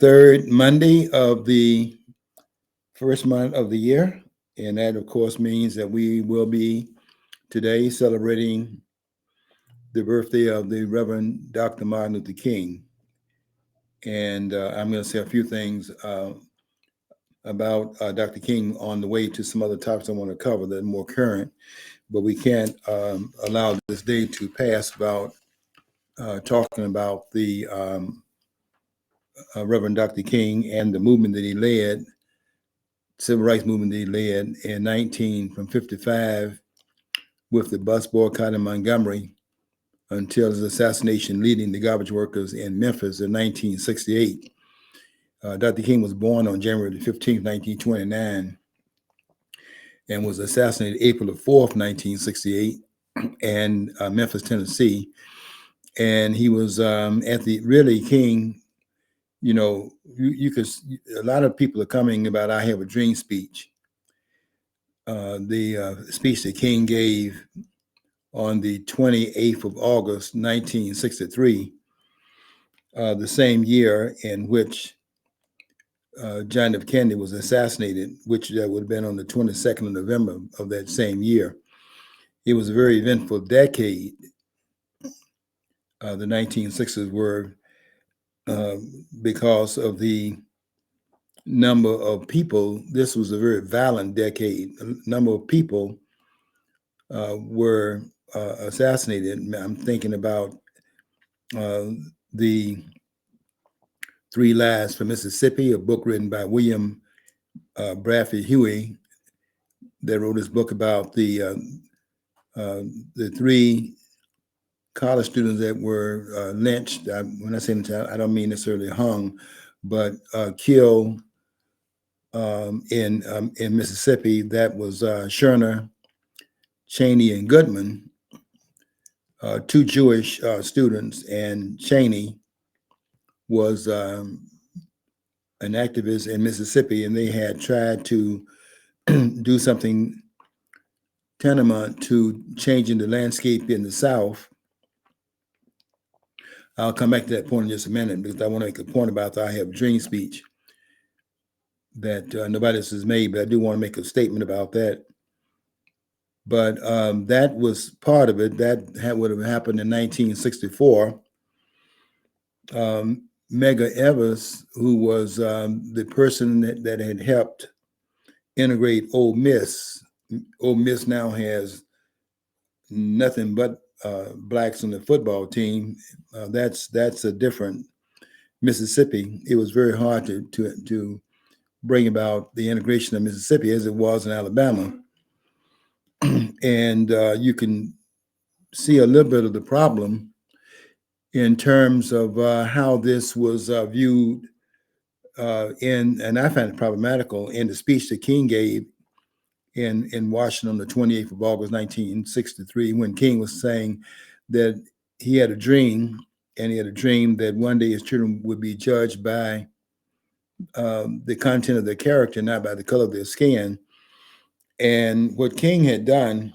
third Monday of the first month of the year. And that, of course, means that we will be today celebrating the birthday of the Reverend Dr. Martin Luther King. And I'm going to say a few things about Dr. King on the way to some other topics I want to cover that are more current. But we can't allow this day to pass without talking about the Reverend Dr. King and the movement that he led, civil rights movement that he led in 1955 with the bus boycott in Montgomery until his assassination, leading the garbage workers in Memphis in 1968. Dr. King was born on January 15th, 1929, and was assassinated April 4th, 1968, in Memphis, Tennessee. And he was at the really King. You could. A lot of people are coming about "I Have a Dream" speech. The speech that King gave on the 28th of August, 1963, the same year in which John F. Kennedy was assassinated, which would have been on the 22nd of November of that same year. It was a very eventful decade. The 1960s were because of the number of people. This was a very violent decade. A number of people were assassinated. I'm thinking about the Three Lives from Mississippi, a book written by William Bradford Huey, that wrote this book about the three college students that were lynched. When I say lynched, I don't mean necessarily hung, but killed in Mississippi. That was Sherner, Cheney, and Goodman, two Jewish students, and Cheney was an activist in Mississippi, and they had tried to do something tantamount to changing the landscape in the South. I'll come back to that point in just a minute because I want to make a point about the "I Have a Dream" speech that nobody else has made, but I do want to make a statement about that. But that was part of it. That would have happened in 1964. Medgar Evers, who was the person that had helped integrate Ole Miss. Ole Miss now has nothing but blacks on the football team. That's a different Mississippi. It was very hard to bring about the integration of Mississippi as it was in Alabama. And you can see a little bit of the problem in terms of how this was viewed and I find it problematical in the speech that King gave in Washington on the 28th of August, 1963, when King was saying that he had a dream, and he had a dream that one day his children would be judged by the content of their character, not by the color of their skin. And what King had done,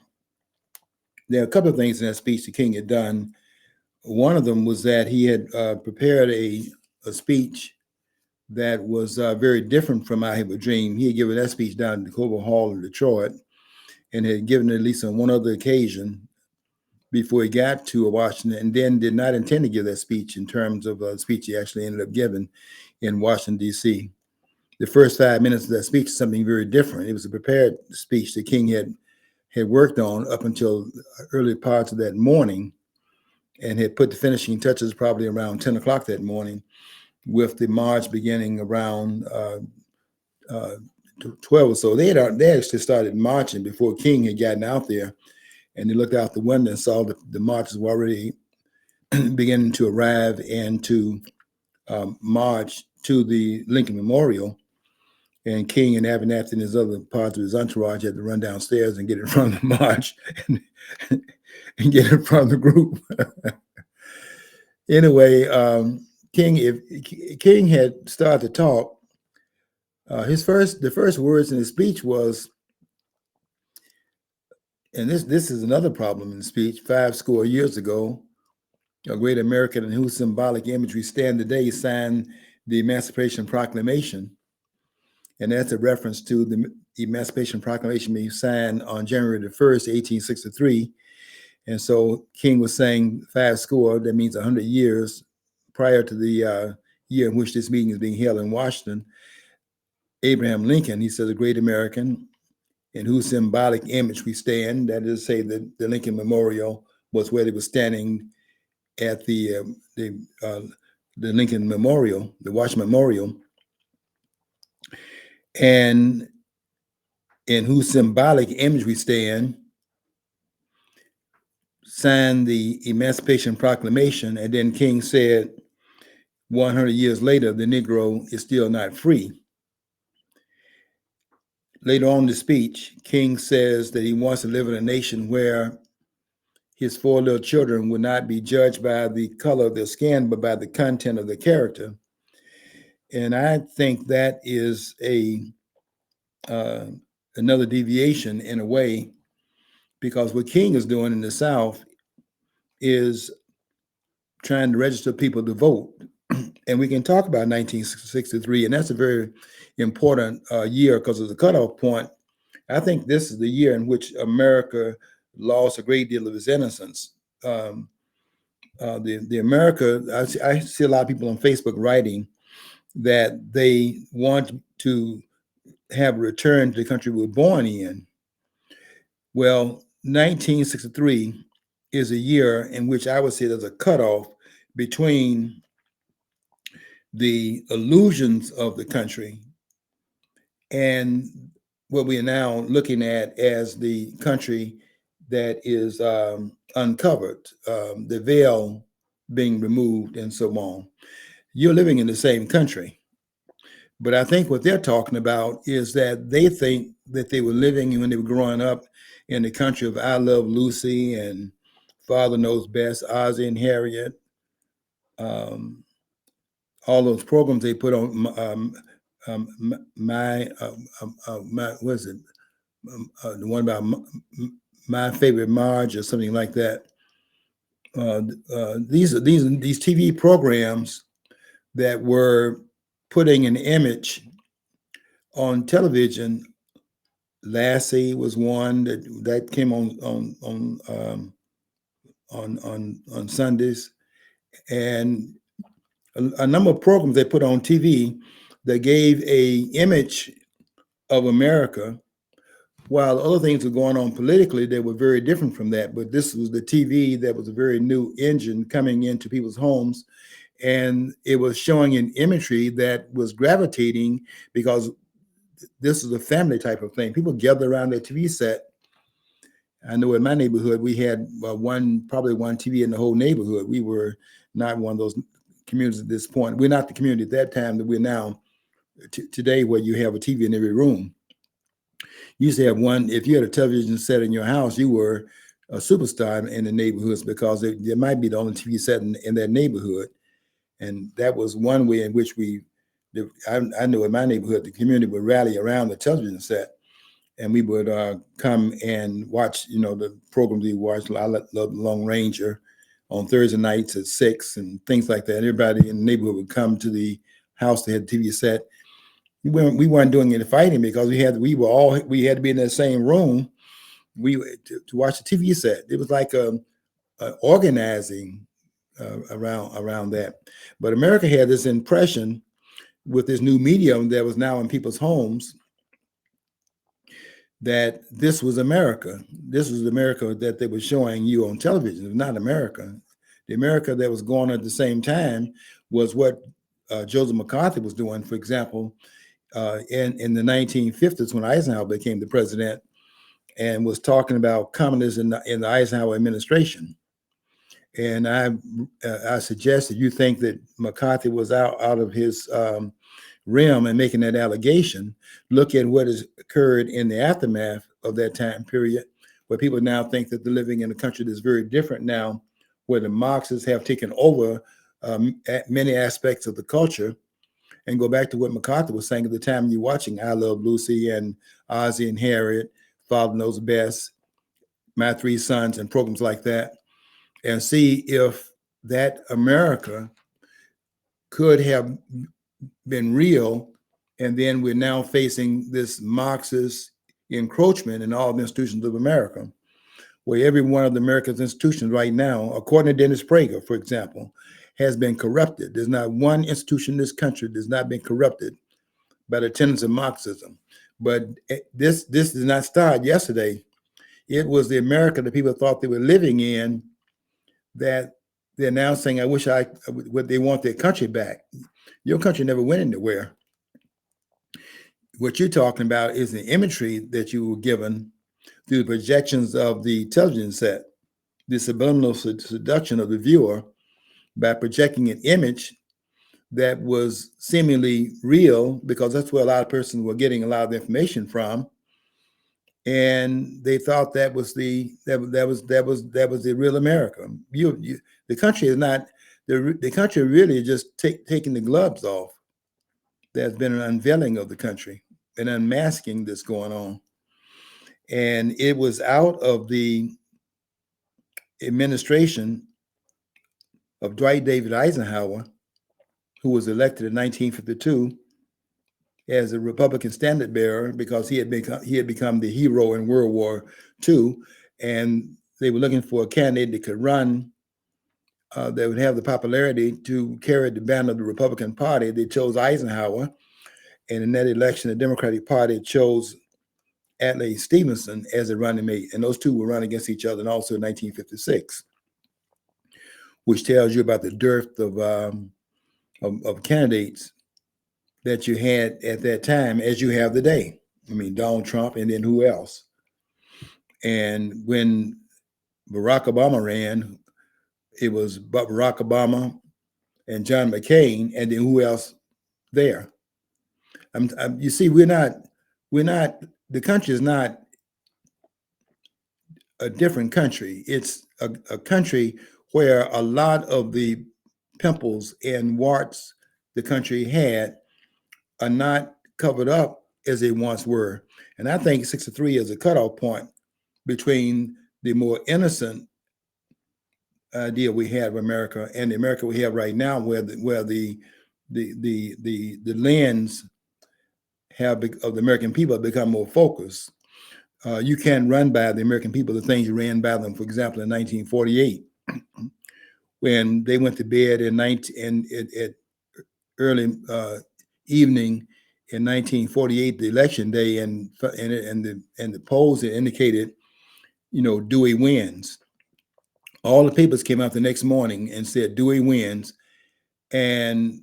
there are a couple of things in that speech that King had done. One of them was that he had prepared a speech that was very different from "I Have a Dream." He had given that speech down at the Cobo Hall in Detroit, and had given it at least on one other occasion before he got to Washington, and then did not intend to give that speech in terms of a speech he actually ended up giving in Washington, D.C. The first 5 minutes of that speech is something very different. It was a prepared speech that King had worked on up until early parts of that morning, and had put the finishing touches probably around 10 o'clock that morning, with the march beginning around 12 or so. They actually started marching before King had gotten out there, and they looked out the window and saw that the marchers were already beginning to arrive and to march to the Lincoln Memorial. And King and Abernathy and his other parts of his entourage had to run downstairs and get in front of the march and get in front of the group. Anyway, King had started to talk. The first words in his speech was, and this is another problem in the speech, 50 years ago, a great American in whose symbolic imagery stand today, signed the Emancipation Proclamation, and that's a reference to the Emancipation Proclamation being signed on January the 1st, 1863. And so King was saying 50, that means 100 years prior to the year in which this meeting is being held in Washington. Abraham Lincoln, he says, a great American in whose symbolic image we stand. That is to say that the Lincoln Memorial was where they were standing at the Lincoln Memorial, the Washington Memorial, and in whose symbolic image we stand, signed the Emancipation Proclamation. And then King said, 100 years later, the Negro is still not free. Later on in the speech, King says that he wants to live in a nation where his 4 little children would not be judged by the color of their skin, but by the content of their character. And I think that is another deviation in a way, because what King is doing in the South is trying to register people to vote. And we can talk about 1963, and that's a very important year because of the cutoff point. I think this is the year in which America lost a great deal of its innocence. The America, I see a lot of people on Facebook writing that they want to have a return to the country we were born in. Well, 1963 is a year in which I would say there's a cutoff between the illusions of the country and what we are now looking at as the country that is uncovered, the veil being removed and so on. You're living in the same country. But I think what they're talking about is that they think that they were living when they were growing up in the country of I Love Lucy and Father Knows Best, Ozzie and Harriet, all those programs they put on what is it? The one about My Favorite Marge or something like that. These TV programs that were putting an image on television. Lassie was one that came on Sundays, and a number of programs they put on TV that gave a image of America, while other things were going on politically that were very different from that. But this was the TV that was a very new engine coming into people's homes, and it was showing an imagery that was gravitating because this is a family type of thing. People gather around their TV set. I know in my neighborhood, we had probably one TV in the whole neighborhood. We were not one of those communities at this point. We're not the community at that time that we're now today, where you have a TV in every room. You used to have one. If you had a television set in your house, you were a superstar in the neighborhoods because there might be the only TV set in that neighborhood. And that was one way in which I know in my neighborhood, the community would rally around the television set, and we would come and watch, the programs we watched. I love Lone Ranger on Thursday nights at 6 and things like that. Everybody in the neighborhood would come to the house that had a TV set. We weren't doing any fighting because we had to be in the same room. To watch the TV set. It was like organizing around that. But America had this impression with this new medium that was now in people's homes that this was America. This was America that they were showing you on television. It was not America. The America that was going on at the same time was what Joseph McCarthy was doing, for example, in the 1950s when Eisenhower became the president and was talking about communism in the Eisenhower administration. And I suggest that you think that McCarthy was out of his realm and making that allegation. Look at what has occurred in the aftermath of that time period, where people now think that they're living in a country that's very different now, where the Marxists have taken over many aspects of the culture. And go back to what McCarthy was saying at the time you're watching I Love Lucy and Ozzie and Harriet, Father Knows Best, My Three Sons, and programs like that, and see if that America could have been real, and then we're now facing this Marxist encroachment in all the institutions of America, where every one of the America's institutions right now, according to Dennis Prager, for example, has been corrupted. There's not one institution in this country that's not been corrupted by the tenets of Marxism. But this did not start yesterday. It was the America that people thought they were living in that they're now saying, I wish they want their country back. Your country never went anywhere. What you're talking about is the imagery that you were given through the projections of the television set, the subliminal seduction of the viewer by projecting an image that was seemingly real, because that's where a lot of persons were getting a lot of information from, and they thought that was the real America. The country is not the country really is just taking the gloves off. There's been an unveiling of the country, an unmasking that's going on, and it was out of the administration of Dwight David Eisenhower, who was elected in 1952 as a Republican standard bearer because he had become the hero in World War II, and they were looking for a candidate that could run, that would have the popularity to carry the banner of the Republican Party. They chose Eisenhower, and in that election, the Democratic Party chose Adlai Stevenson as a running mate, and those two will run against each other, and also in 1956, which tells you about the dearth of candidates that you had at that time, as you have today. I mean, Donald Trump, and then who else? And when Barack Obama ran, it was Barack Obama and John McCain, and then who else there? You see, the country is not a different country. It's a country where a lot of the pimples and warts the country had are not covered up as they once were. And I think 63 is a cutoff point between the more innocent idea we had of America and the America we have right now, where the lens of the American people have become more focused. You can't run by the American people the things you ran by them, for example, in 1948, when they went to bed at early evening in 1948, the election day, and the polls that indicated, Dewey wins. All the papers came out the next morning and said Dewey wins, and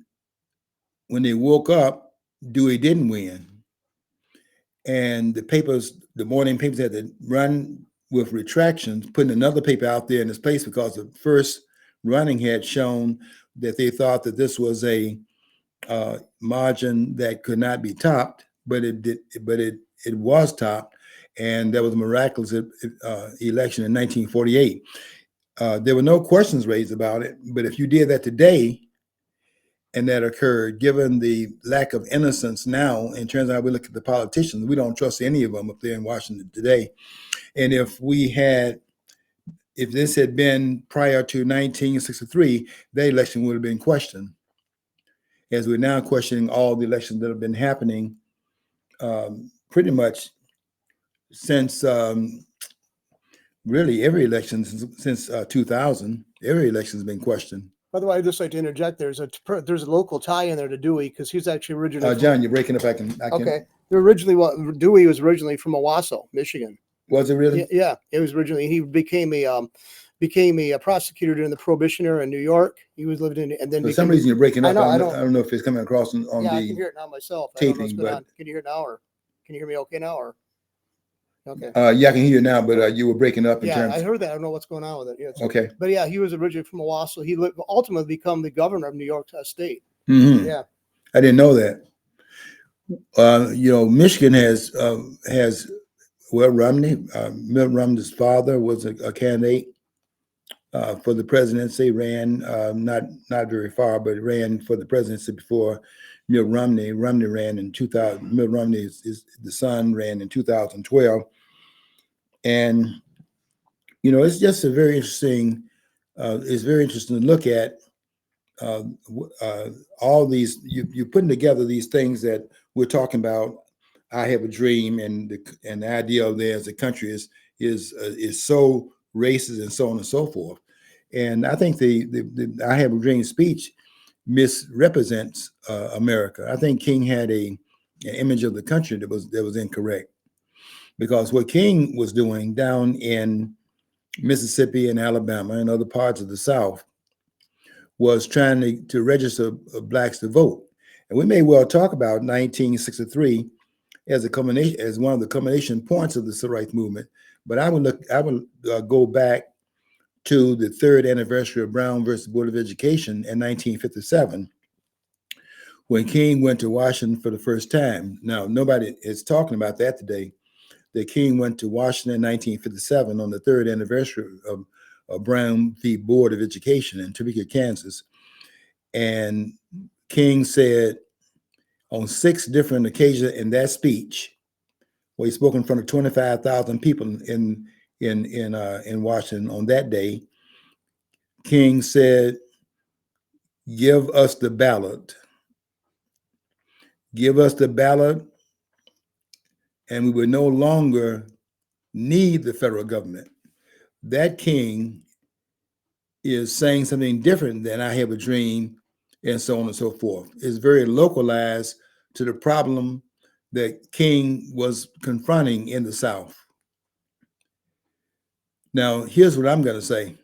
when they woke up, Dewey didn't win. And the morning papers had to run with retractions, putting another paper out there in its place, because the first running had shown that they thought that this was a margin that could not be topped, but it was topped, and that was a miraculous election in 1948. There were no questions raised about it, but if you did that today, and that occurred, given the lack of innocence now in terms of how we look at the politicians, we don't trust any of them up there in Washington today. And if this had been prior to 1963, that election would have been questioned, as we're now questioning all the elections that have been happening pretty much since really every election since 2000. Every election has been questioned. By the way, I'd just like to interject. There's a local tie in there to Dewey, because he's actually originally. John, you're breaking up. I can. Okay. Dewey was originally from Owasso, Michigan. Was it really? Yeah. It was originally. He became a prosecutor during the Prohibition era in New York. He was living in, and then for some reason you're breaking up. I don't know if it's coming across on yeah, the. I can hear it now myself. Taping, but can you hear it now, or can you hear me okay now, or? Okay. Yeah, I can hear you now, but you were breaking up. I heard that. I don't know what's going on with it. Yeah, okay. But yeah, he was originally from Owasso. He ultimately become the governor of New York State. Mm-hmm. Yeah. I didn't know that. Michigan has Romney. Mitt Romney's father was a candidate for the presidency. Ran not very far, but ran for the presidency before Mitt Romney. Romney ran in 2000. Mitt Romney is the son, ran in 2012. And, it's just a very interesting, it's very interesting to look at all these, you're putting together these things that we're talking about. I have a dream, and the idea of there as a country is so racist and so on and so forth. And I think the I have a dream speech misrepresents America. I think King had an image of the country that was incorrect, because what King was doing down in Mississippi and Alabama and other parts of the South was trying to register blacks to vote. And we may well talk about 1963 as a culmination, as one of the culmination points of the civil rights movement. But I would go back to the third anniversary of Brown versus Board of Education in 1957, when King went to Washington for the first time. Now, nobody is talking about that today. That King went to Washington in 1957 on the third anniversary of Brown v. Board of Education in Topeka, Kansas. And King said on 6 different occasions in that speech, where he spoke in front of 25,000 people in Washington on that day, King said, "Give us the ballot. Give us the ballot, and we will no longer need the federal government." That King is saying something different than "I have a dream," and so on and so forth. It's very localized to the problem that King was confronting in the South. Now, here's what I'm going to say,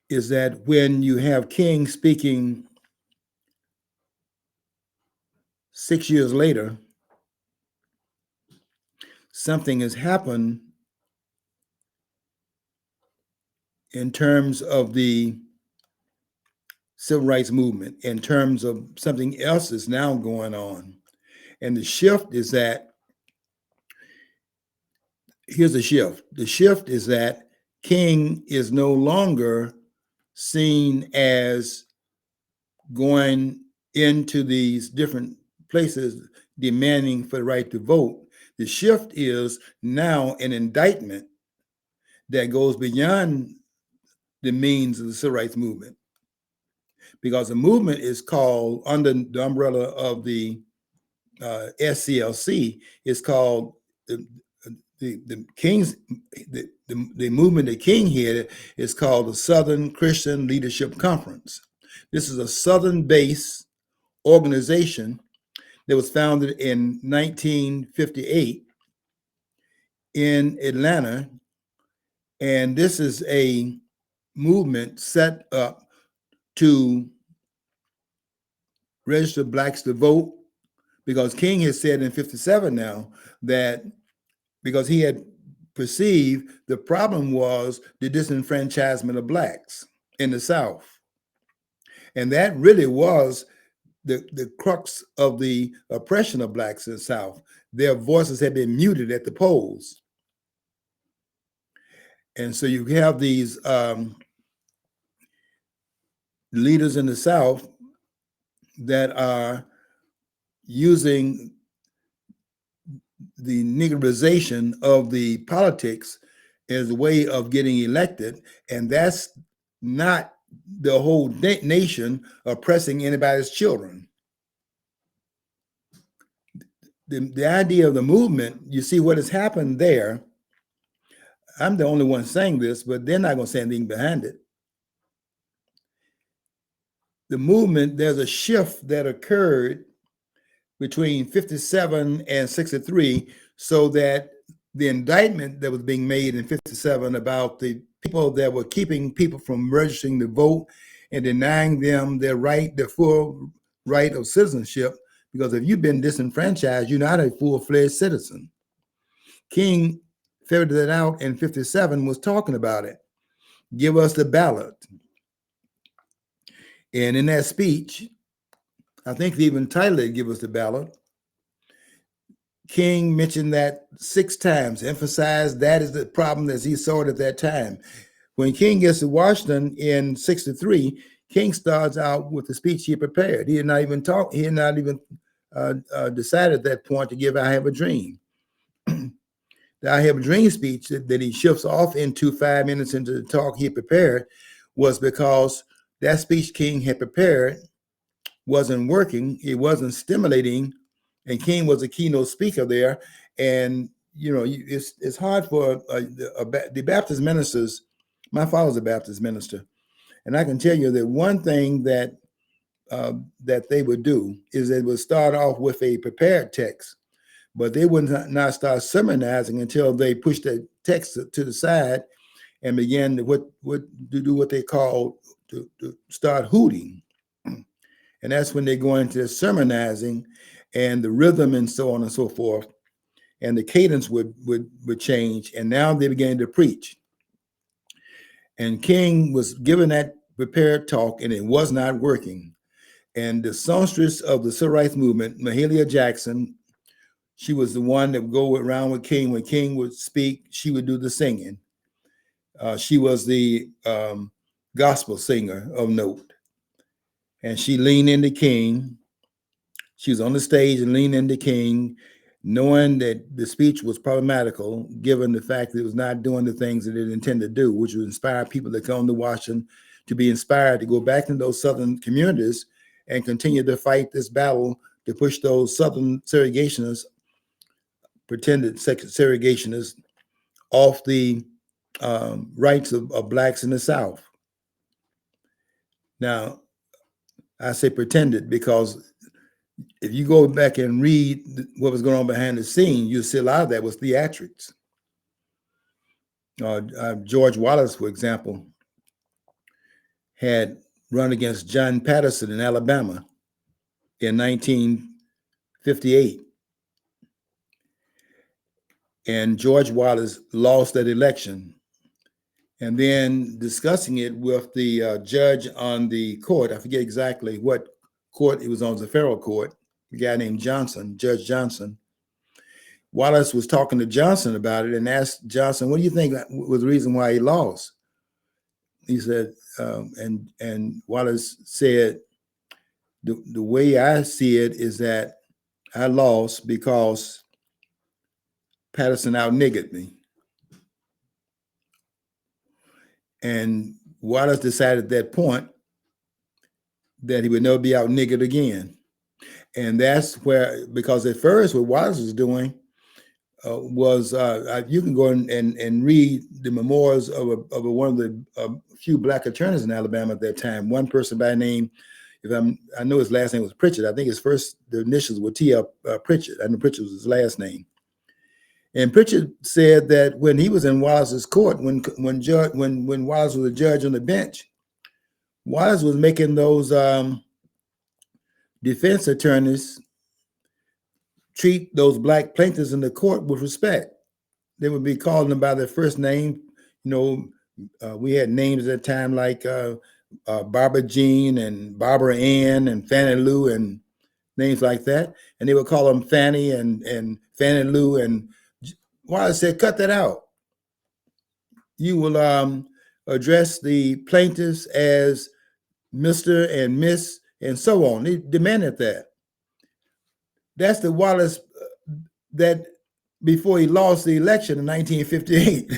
is that when you have King speaking 6 years later, something has happened in terms of the civil rights movement, in terms of something else is now going on. And the shift is that, here's the shift. The shift is that King is no longer seen as going into these different places demanding for the right to vote. The shift is now an indictment that goes beyond the means of the civil rights movement, because the movement is called, under the umbrella of the SCLC, is called the King's the movement that King headed is called the Southern Christian Leadership Conference. This is a Southern-based organization that was founded in 1958 in Atlanta, and this is a movement set up to register blacks to vote, because King has said in 57 now that because he had perceived the problem was the disenfranchisement of blacks in the South. And that really was the crux of the oppression of blacks in the South. Their voices had been muted at the polls. And so you have these leaders in the South that are using the Negroization of the politics as a way of getting elected, and that's not the whole nation oppressing anybody's children. The idea of the movement, you see what has happened there. I'm the only one saying this, but they're not going to say anything behind it. The movement, there's a shift that occurred between 57 and 63, so that the indictment that was being made in 57 about the people that were keeping people from registering to vote and denying them their right, their full right of citizenship, because if you've been disenfranchised, you're not a full-fledged citizen. King figured that out in 57, was talking about it. Give us the ballot. And in that speech, I think they even titled it, Give Us the Ballot. King mentioned that 6 times, emphasized that is the problem as he saw it at that time. When King gets to Washington in 63, King starts out with the speech he prepared. He had not even talked, he had not even decided at that point to give I Have a Dream. The I Have a Dream speech that he shifts off into 5 minutes into the talk he prepared was because that speech King had prepared wasn't working. It wasn't stimulating, and King was a keynote speaker there. And it's hard for the Baptist ministers. My father's a Baptist minister, and I can tell you that one thing that they would do is they would start off with a prepared text, but they would not start sermonizing until they pushed the text to the side and began to do what they call to start hooting. And that's when they go into sermonizing, and the rhythm and so on and so forth, and the cadence would change. And now they began to preach. And King was given that prepared talk, and it was not working. And the songstress of the civil rights movement, Mahalia Jackson, she was the one that would go around with King. When King would speak, she would do the singing. She was the gospel singer of note. And she leaned into King. She was on the stage and leaned into King, knowing that the speech was problematical, given the fact that it was not doing the things that it intended to do, which would inspire people to come to Washington, to be inspired to go back into those Southern communities and continue to fight this battle to push those Southern segregationists, pretended segregationists, off the rights of blacks in the South. Now, I say pretended because if you go back and read what was going on behind the scene, you'll see a lot of that was theatrics. George Wallace, for example, had run against John Patterson in Alabama in 1958. And George Wallace lost that election. And then discussing it with the judge on the court, I forget exactly what court it was on, the federal court, a guy named Johnson, Judge Johnson. Wallace was talking to Johnson about it and asked Johnson, what do you think was the reason why he lost? He said, and Wallace said, the way I see it is that I lost because Patterson out-niggered me. And Wallace decided at that point that he would never be out-niggered again. And that's where, because at first what Wallace was doing was, you can go and read the memoirs of one of the few black attorneys in Alabama at that time. One person by name, I know his last name was Pritchett. I think the initials were T.L. Pritchett. I know Pritchett was his last name. And Pritchett said that when he was in Wallace's court, when Wallace was a judge on the bench, Wallace was making those defense attorneys treat those black plaintiffs in the court with respect. They would be calling them by their first name. We had names at that time like Barbara Jean and Barbara Ann and Fannie Lou and names like that. And they would call them Fannie and Fannie Lou. And Wallace said, cut that out. You will address the plaintiffs as Mr. and Miss and so on. He demanded that. That's the Wallace that before he lost the election in 1958.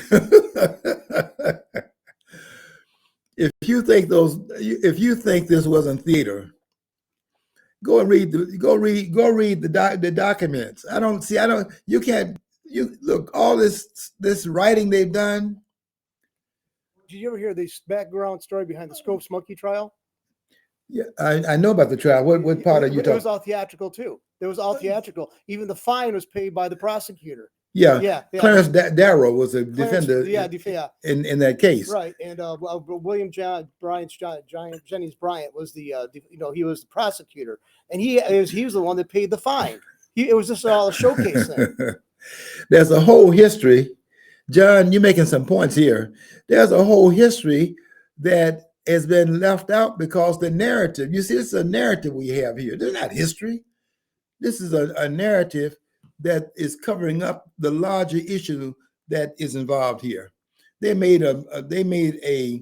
If you think this wasn't theater, go read the documents. You look, all this writing they've done. Did you ever hear this background story behind the Scopes Monkey trial? Yeah, I know about the trial. What part are you talking? It was all theatrical too. It was all theatrical. Even the fine was paid by the prosecutor. Yeah. Clarence Darrow was a defender in that case. Right. And William Jennings Bryant was he was the prosecutor, and he was the one that paid the fine. It was just all a showcase thing. There's a whole history. John, you're making some points here. There's a whole history that has been left out because the narrative, you see, it's a narrative we have here. This is not history. This is a narrative that is covering up the larger issue that is involved here. They made a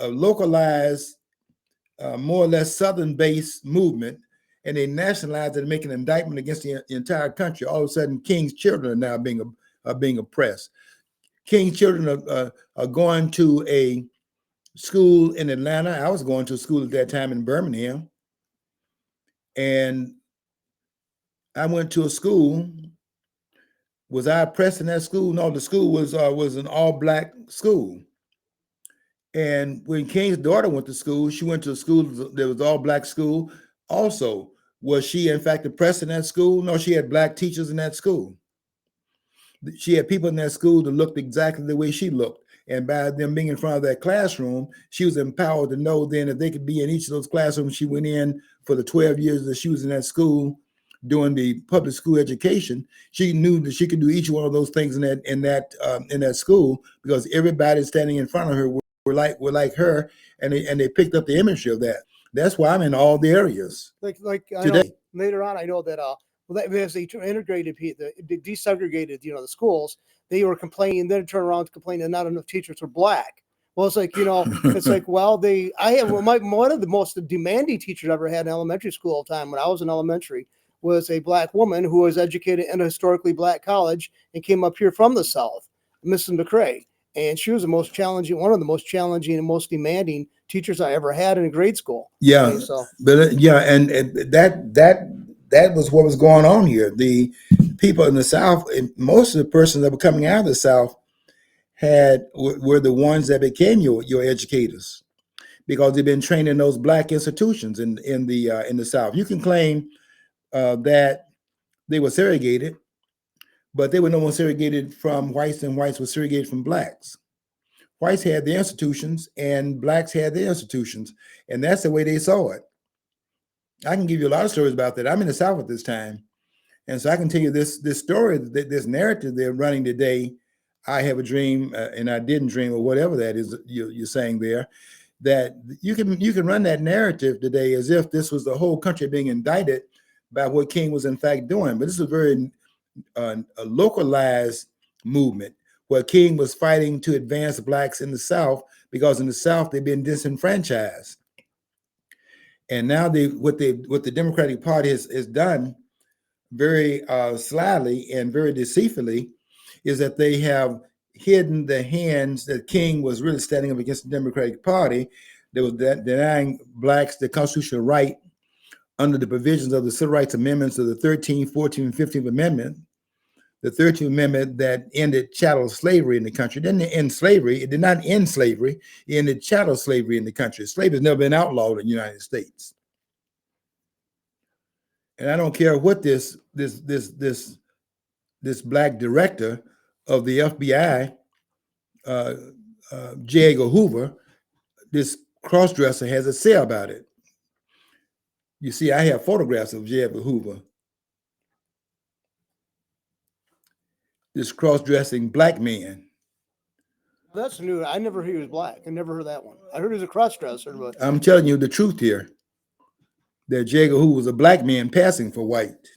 localized, more or less Southern-based movement, and they nationalized it and make an indictment against the entire country. All of a sudden, King's children are now being oppressed. King's children are going to a school in Atlanta. I was going to school at that time in Birmingham, and I went to a school. Was I oppressed in that school? No, the school was an all black school. And when King's daughter went to school, she went to a school that was all black school. Also, was she in fact oppressed in that school? No, she had black teachers in that school. She had people in that school that looked exactly the way she looked. And by them being in front of that classroom, she was empowered to know then that they could be in each of those classrooms she went in for the 12 years that she was in that school doing the public school education. She knew that she could do each one of those things in that school because everybody standing in front of her were like her, and they picked up the imagery of that. That's why I'm in all the areas Like I know today. later on, I know that as they integrated they desegregated the schools, they were complaining, then turn around to complain that not enough teachers were black. Well, it's like it's like I have one of the most demanding teachers I ever had in elementary school all the time when I was in elementary was a black woman who was educated in a historically black college and came up here from the South, Mrs. McCrae. And she was one of the most challenging and most demanding teachers I ever had in grade school. Yeah, Okay, so but yeah, and that was what was going on here. The people in the South, most of the persons that were coming out of the South were the ones that became your educators because they've been trained in those black institutions in the South. You can claim that they were segregated, but they were no more segregated from whites than whites were segregated from blacks. Whites had their institutions and blacks had their institutions, and that's the way they saw it. I can give you a lot of stories about that. I'm in the South at this time, and so I can tell you this story, this narrative they're running today. I have a dream, and I didn't dream, or whatever that is you're saying there. That you can run that narrative today as if this was the whole country being indicted by what King was in fact doing. But this is a very a localized movement where King was fighting to advance blacks in the South because in the South they've been disenfranchised. And now what the Democratic Party has done very slyly and very deceitfully is that they have hidden the hands that King was really standing up against the Democratic Party that was denying blacks the constitutional right under the provisions of the Civil Rights Amendments of the 13th, 14th, and 15th Amendment. The 13th Amendment that ended chattel slavery in the country. It didn't end slavery. It did not end slavery. It ended chattel slavery in the country. Slavery has never been outlawed in the United States. And I don't care what this black director of the FBI, J. Edgar Hoover, this cross-dresser has to say about it. You see, I have photographs of J. Edgar Hoover. This cross-dressing black man. that's new. I never heard he was black. I never heard that one. I heard he was a cross-dresser, but I'm telling you the truth here. That J. Edgar Hoover was a black man passing for white.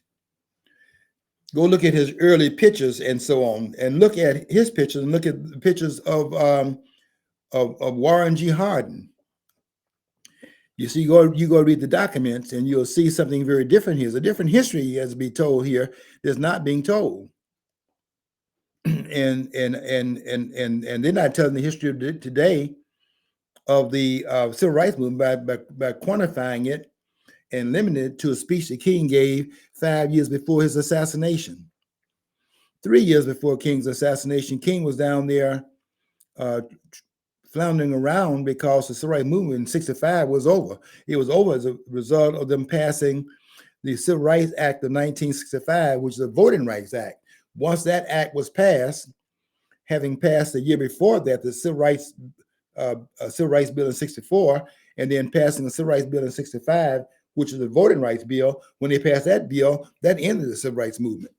Go look at his early pictures and so on, and look at his pictures and look at the pictures of Warren G. Hardin. You see, you go read the documents, and you'll see something very different here. There's a different history has to be told here that's not being told, and they're not telling the history of today of the civil rights movement by quantifying it and limited it to a speech that King gave 5 years before his assassination. 3 years before King's assassination, King was down there floundering around because the civil rights movement in '65 was over. It was over as a result of them passing the Civil Rights Act of 1965, which is a Voting Rights Act. Once that act was passed, having passed the year before that, the Civil Rights Bill in '64, and then passing the Civil Rights Bill in '65, which is the Voting Rights Bill. When they passed that bill, that ended the civil rights movement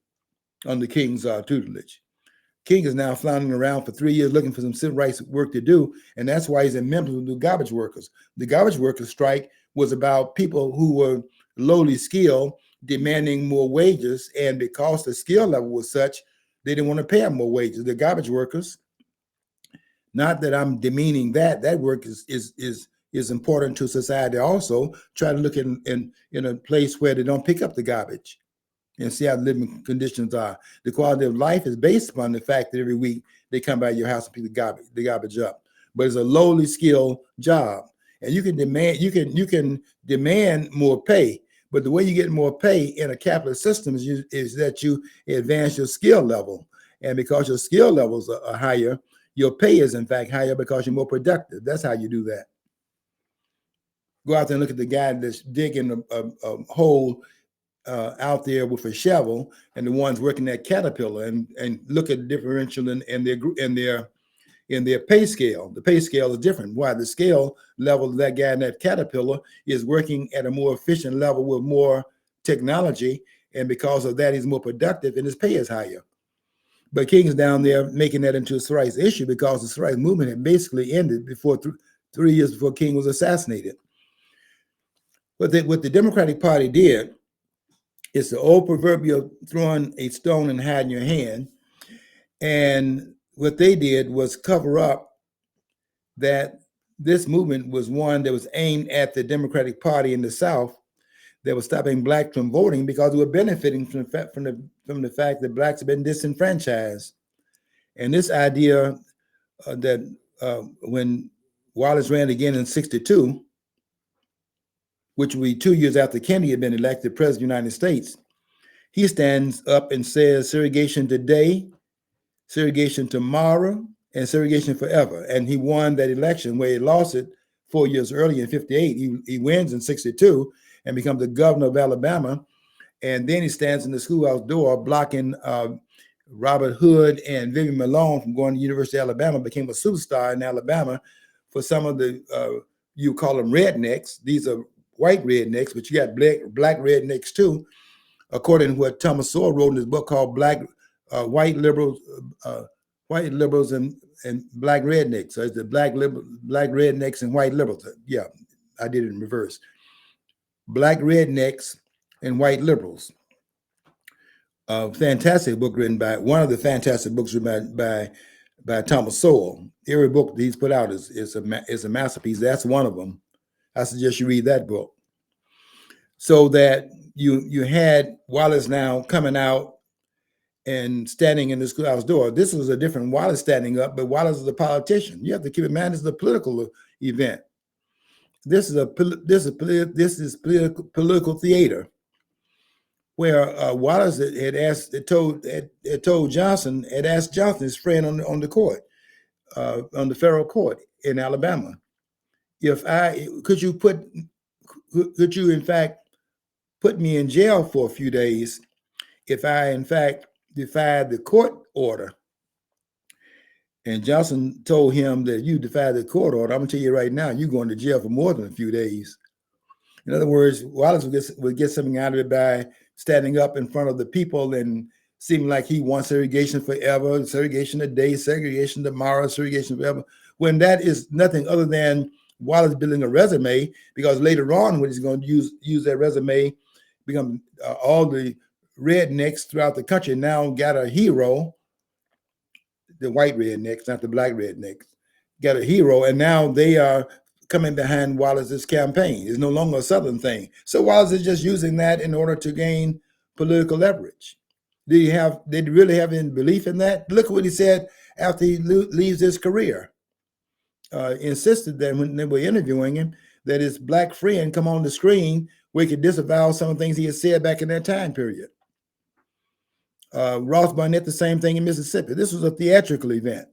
under King's tutelage. King is now floundering around for 3 years looking for some civil rights work to do, and that's why he's a member of the garbage workers. The garbage workers strike was about people who were lowly skilled demanding more wages, and because the skill level was such, they didn't want to pay them more wages. The garbage workers, not that I'm demeaning that work is important to society also. Try to look in a place where they don't pick up the garbage and see how the living conditions are. The quality of life is based upon the fact that every week they come by your house and pick the garbage up. but it's a lowly skilled job. And you can demand more pay, but the way you get more pay in a capitalist system is that you advance your skill level. And because your skill levels are higher, your pay is in fact higher because you're more productive. That's how you do that. Go out there and look at the guy that's digging a hole out there with a shovel, and the ones working at Caterpillar, and look at the differential in their pay scale. The pay scale is different. Why? The scale level of that guy in that Caterpillar is working at a more efficient level with more technology, and because of that, he's more productive, and his pay is higher. But King's down there making that into a civil rights issue because the civil rights movement had basically ended before 3 years before King was assassinated. What the Democratic Party did is the old proverbial throwing a stone and hiding your hand. And what they did was cover up that this movement was one that was aimed at the Democratic Party in the South that was stopping blacks from voting because they were benefiting from the fact that blacks have been disenfranchised. And this idea that when Wallace ran again in 1962, which would be 2 years after Kennedy had been elected president of the United States, he stands up and says segregation today, segregation tomorrow, and segregation forever. And he won that election where he lost it 4 years earlier in 1958. He wins in 1962 and becomes the governor of Alabama. And then he stands in the schoolhouse door blocking Robert Hood and Vivian Malone from going to the University of Alabama, became a superstar in Alabama for some of the, you call them rednecks. These are white rednecks, but you got black rednecks too, according to what Thomas Sowell wrote in his book called White Liberals and Black Rednecks. So it's the black rednecks and white liberals. Yeah, I did it in reverse. Black rednecks and white liberals. Fantastic book written by one of the fantastic books written by Thomas Sowell. Every book that he's put out is a masterpiece. That's one of them. I suggest you read that book. So that you had Wallace now coming out and standing in the schoolhouse door. This was a different Wallace standing up, but Wallace is a politician. You have to keep in mind this is a political event. This is political theater, where Wallace had told Johnson, his friend on the court, on the federal court in Alabama, could you in fact put me in jail for a few days if I in fact defied the court order? And Johnson told him that you defied the court order, I'm gonna tell you right now, you're going to jail for more than a few days. In other words, Wallace would get something out of it by standing up in front of the people and seeming like he wants segregation forever, segregation today, segregation tomorrow, segregation forever, when that is nothing other than Wallace building a resume, because later on when he's going to use that resume, become all the rednecks throughout the country now got a hero, the white rednecks, not the black rednecks, got a hero, and now they are coming behind Wallace's campaign. It's no longer a Southern thing. So Wallace is just using that in order to gain political leverage. Did he really have any belief in that? Look at what he said after he leaves his career. Insisted that when they were interviewing him, that his black friend come on the screen where he could disavow some of the things he had said back in that time period. Ross Barnett, the same thing in Mississippi. This was a theatrical event.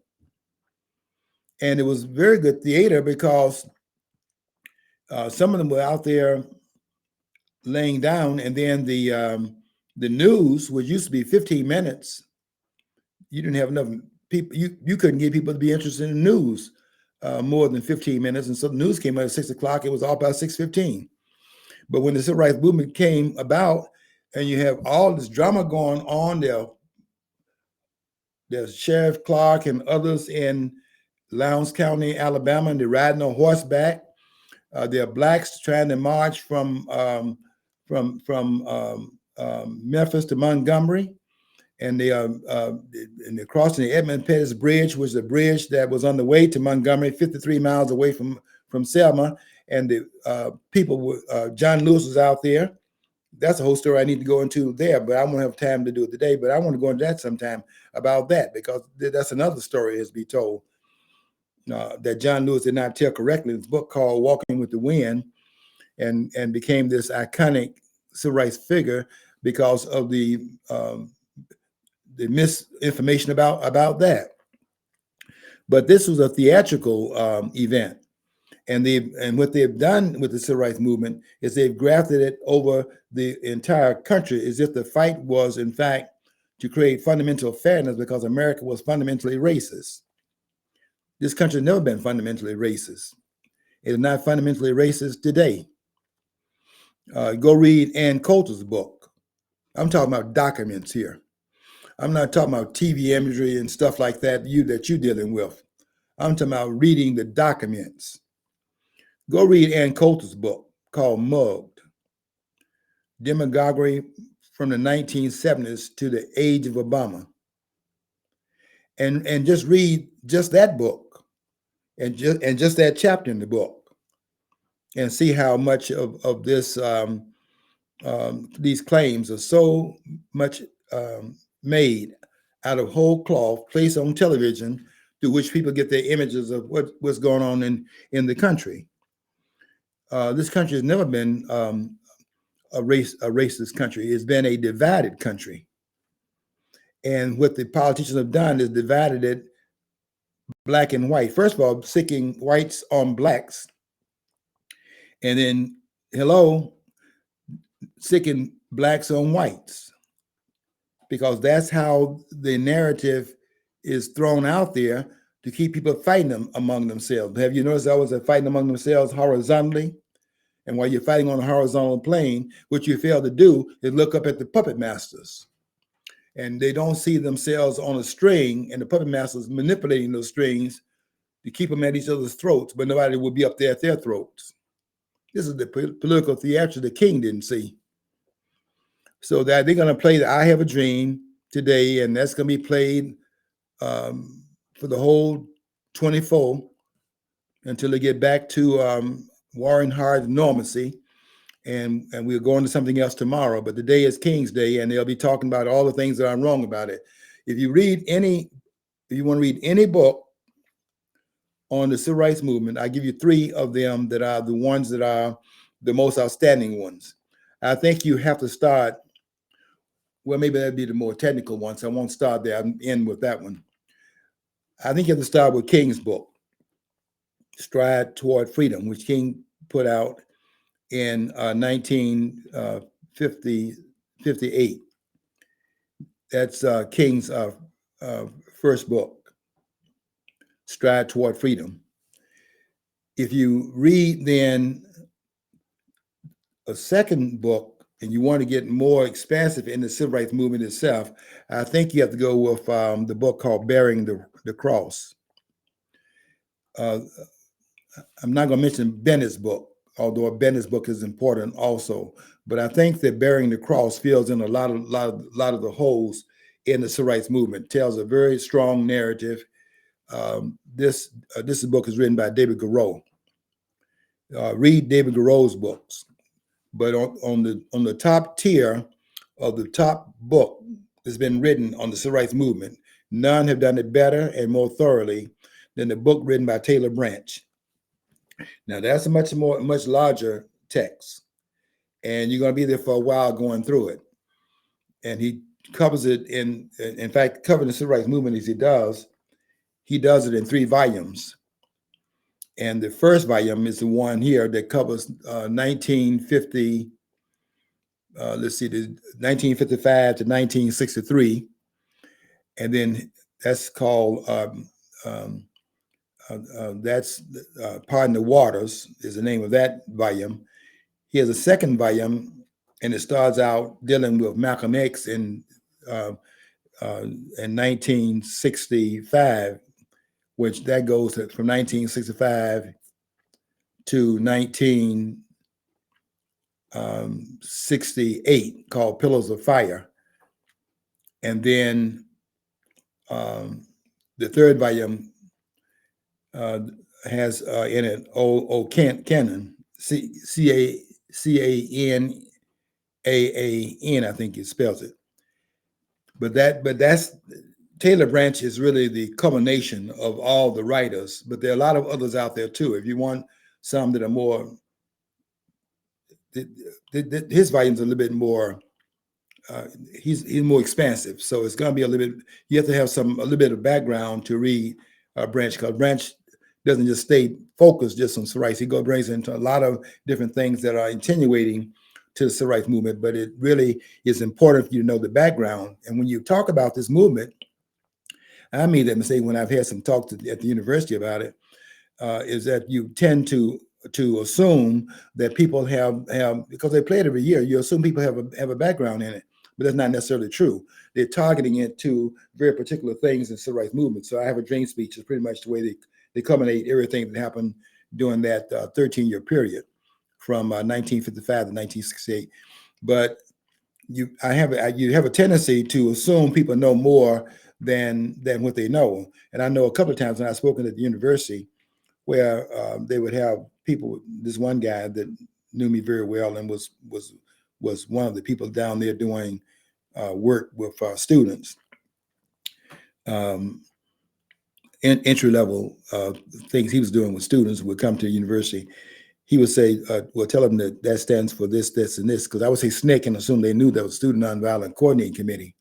And it was very good theater because some of them were out there laying down, and then the news, which used to be 15 minutes, you didn't have enough people. You couldn't get people to be interested in the news more than 15 minutes. And so the news came out at 6 o'clock. It was all about 6:15. But when the civil rights movement came about, and you have all this drama going on there, there's Sheriff Clark and others in Lowndes County, Alabama, and they're riding on horseback. There are blacks trying to march from Memphis to Montgomery, and they're crossing the Edmund Pettus Bridge, which is a bridge that was on the way to Montgomery, 53 miles away from Selma. And the people, John Lewis was out there. That's a whole story I need to go into there, but I won't have time to do it today. But I want to go into that sometime about that, because that's another story as be told. that John Lewis did not tell correctly in his book called Walking with the Wind, and became this iconic civil rights figure because of the misinformation about that. But this was a theatrical event. And what they've done with the civil rights movement is they've grafted it over the entire country as if the fight was, in fact, to create fundamental fairness because America was fundamentally racist. This country has never been fundamentally racist. It is not fundamentally racist today. Go read Ann Coulter's book. I'm talking about documents here. I'm not talking about TV imagery and stuff like that you're dealing with. I'm talking about reading the documents. Go read Ann Coulter's book called Mugged, Demagoguery from the 1970s to the Age of Obama. And just read just that book and just that chapter in the book and see how much of this these claims are so much made out of whole cloth, placed on television, through which people get their images of what's going on in the country. This country has never been a racist country. It's been a divided country. And what the politicians have done is divided it black and white. First of all, sicking whites on blacks. And then, sicking blacks on whites. Because that's how the narrative is thrown out there to keep people fighting among themselves. Have you noticed always they're fighting among themselves horizontally? And while you're fighting on a horizontal plane, what you fail to do is look up at the puppet masters. And they don't see themselves on a string, and the puppet masters manipulating those strings to keep them at each other's throats, but nobody will be up there at their throats. This is the political theater the king didn't see. So that they're going to play the I Have a Dream today, and that's going to be played for the whole 24 until they get back to warring hard normalcy. And we'll go on to something else tomorrow. But today is King's Day, and they'll be talking about all the things that are wrong about it. If you want to read any book on the civil rights movement, I give you 3 of them that are the ones that are the most outstanding ones. I think you have to start, well, maybe that'd be the more technical one, so I won't start there. I'll end with that one. I think you have to start with King's book, Stride Toward Freedom, which King put out in 1958. That's King's first book, Stride Toward Freedom. If you read then a second book and you want to get more expansive in the civil rights movement itself, I think you have to go with the book called Bearing the Cross. I'm not going to mention Bennett's book, although Bennett's book is important also. But I think that Bearing the Cross fills in a lot of the holes in the civil rights movement. Tells a very strong narrative. This book is written by David Garreau. Read David Garreau's books. But on the top tier of the top book that's been written on the civil rights movement, none have done it better and more thoroughly than the book written by Taylor Branch. Now that's a much larger text, and you're going to be there for a while going through it. And he covers it in fact, covering the civil rights movement as he does it in 3 volumes. And the first volume is the one here that covers 1950. Let's see, the 1955 to 1963, and then that's called that's Pardon the Waters is the name of that volume. He has a second volume, and it starts out dealing with Malcolm X in 1965, which that goes from 1965 to 1968, called Pillars of Fire. And then the third volume has in it Cannon, Canaan, I think it spells it. But that's Taylor Branch is really the culmination of all the writers, but there are a lot of others out there too. If you want some that are more, his volumes are a little bit more. He's more expansive, so it's going to be a little bit. You have to have a little bit of background to read Branch, because Branch doesn't just stay focused just on civil rights. He brings into a lot of different things that are attenuating to the civil rights movement. But it really is important for you to know the background. And when you talk about this movement, I made that mistake when I've had some talks at the university about it. Is that you tend to assume that people have because they play it every year. You assume people have a background in it, but that's not necessarily true. They're targeting it to very particular things in civil rights movement. So I have a dream speech is pretty much the way they culminate everything that happened during that 13-year period from 1955 to 1968. But you have a tendency to assume people know more than what they know. And I know a couple of times when I've spoken at the university where they would have people. This one guy that knew me very well and was one of the people down there doing work with students, entry level things he was doing with students would come to the university. He would say, well, tell them that stands for this, this, and this, because I would say SNCC and assume they knew that was Student Nonviolent Coordinating Committee,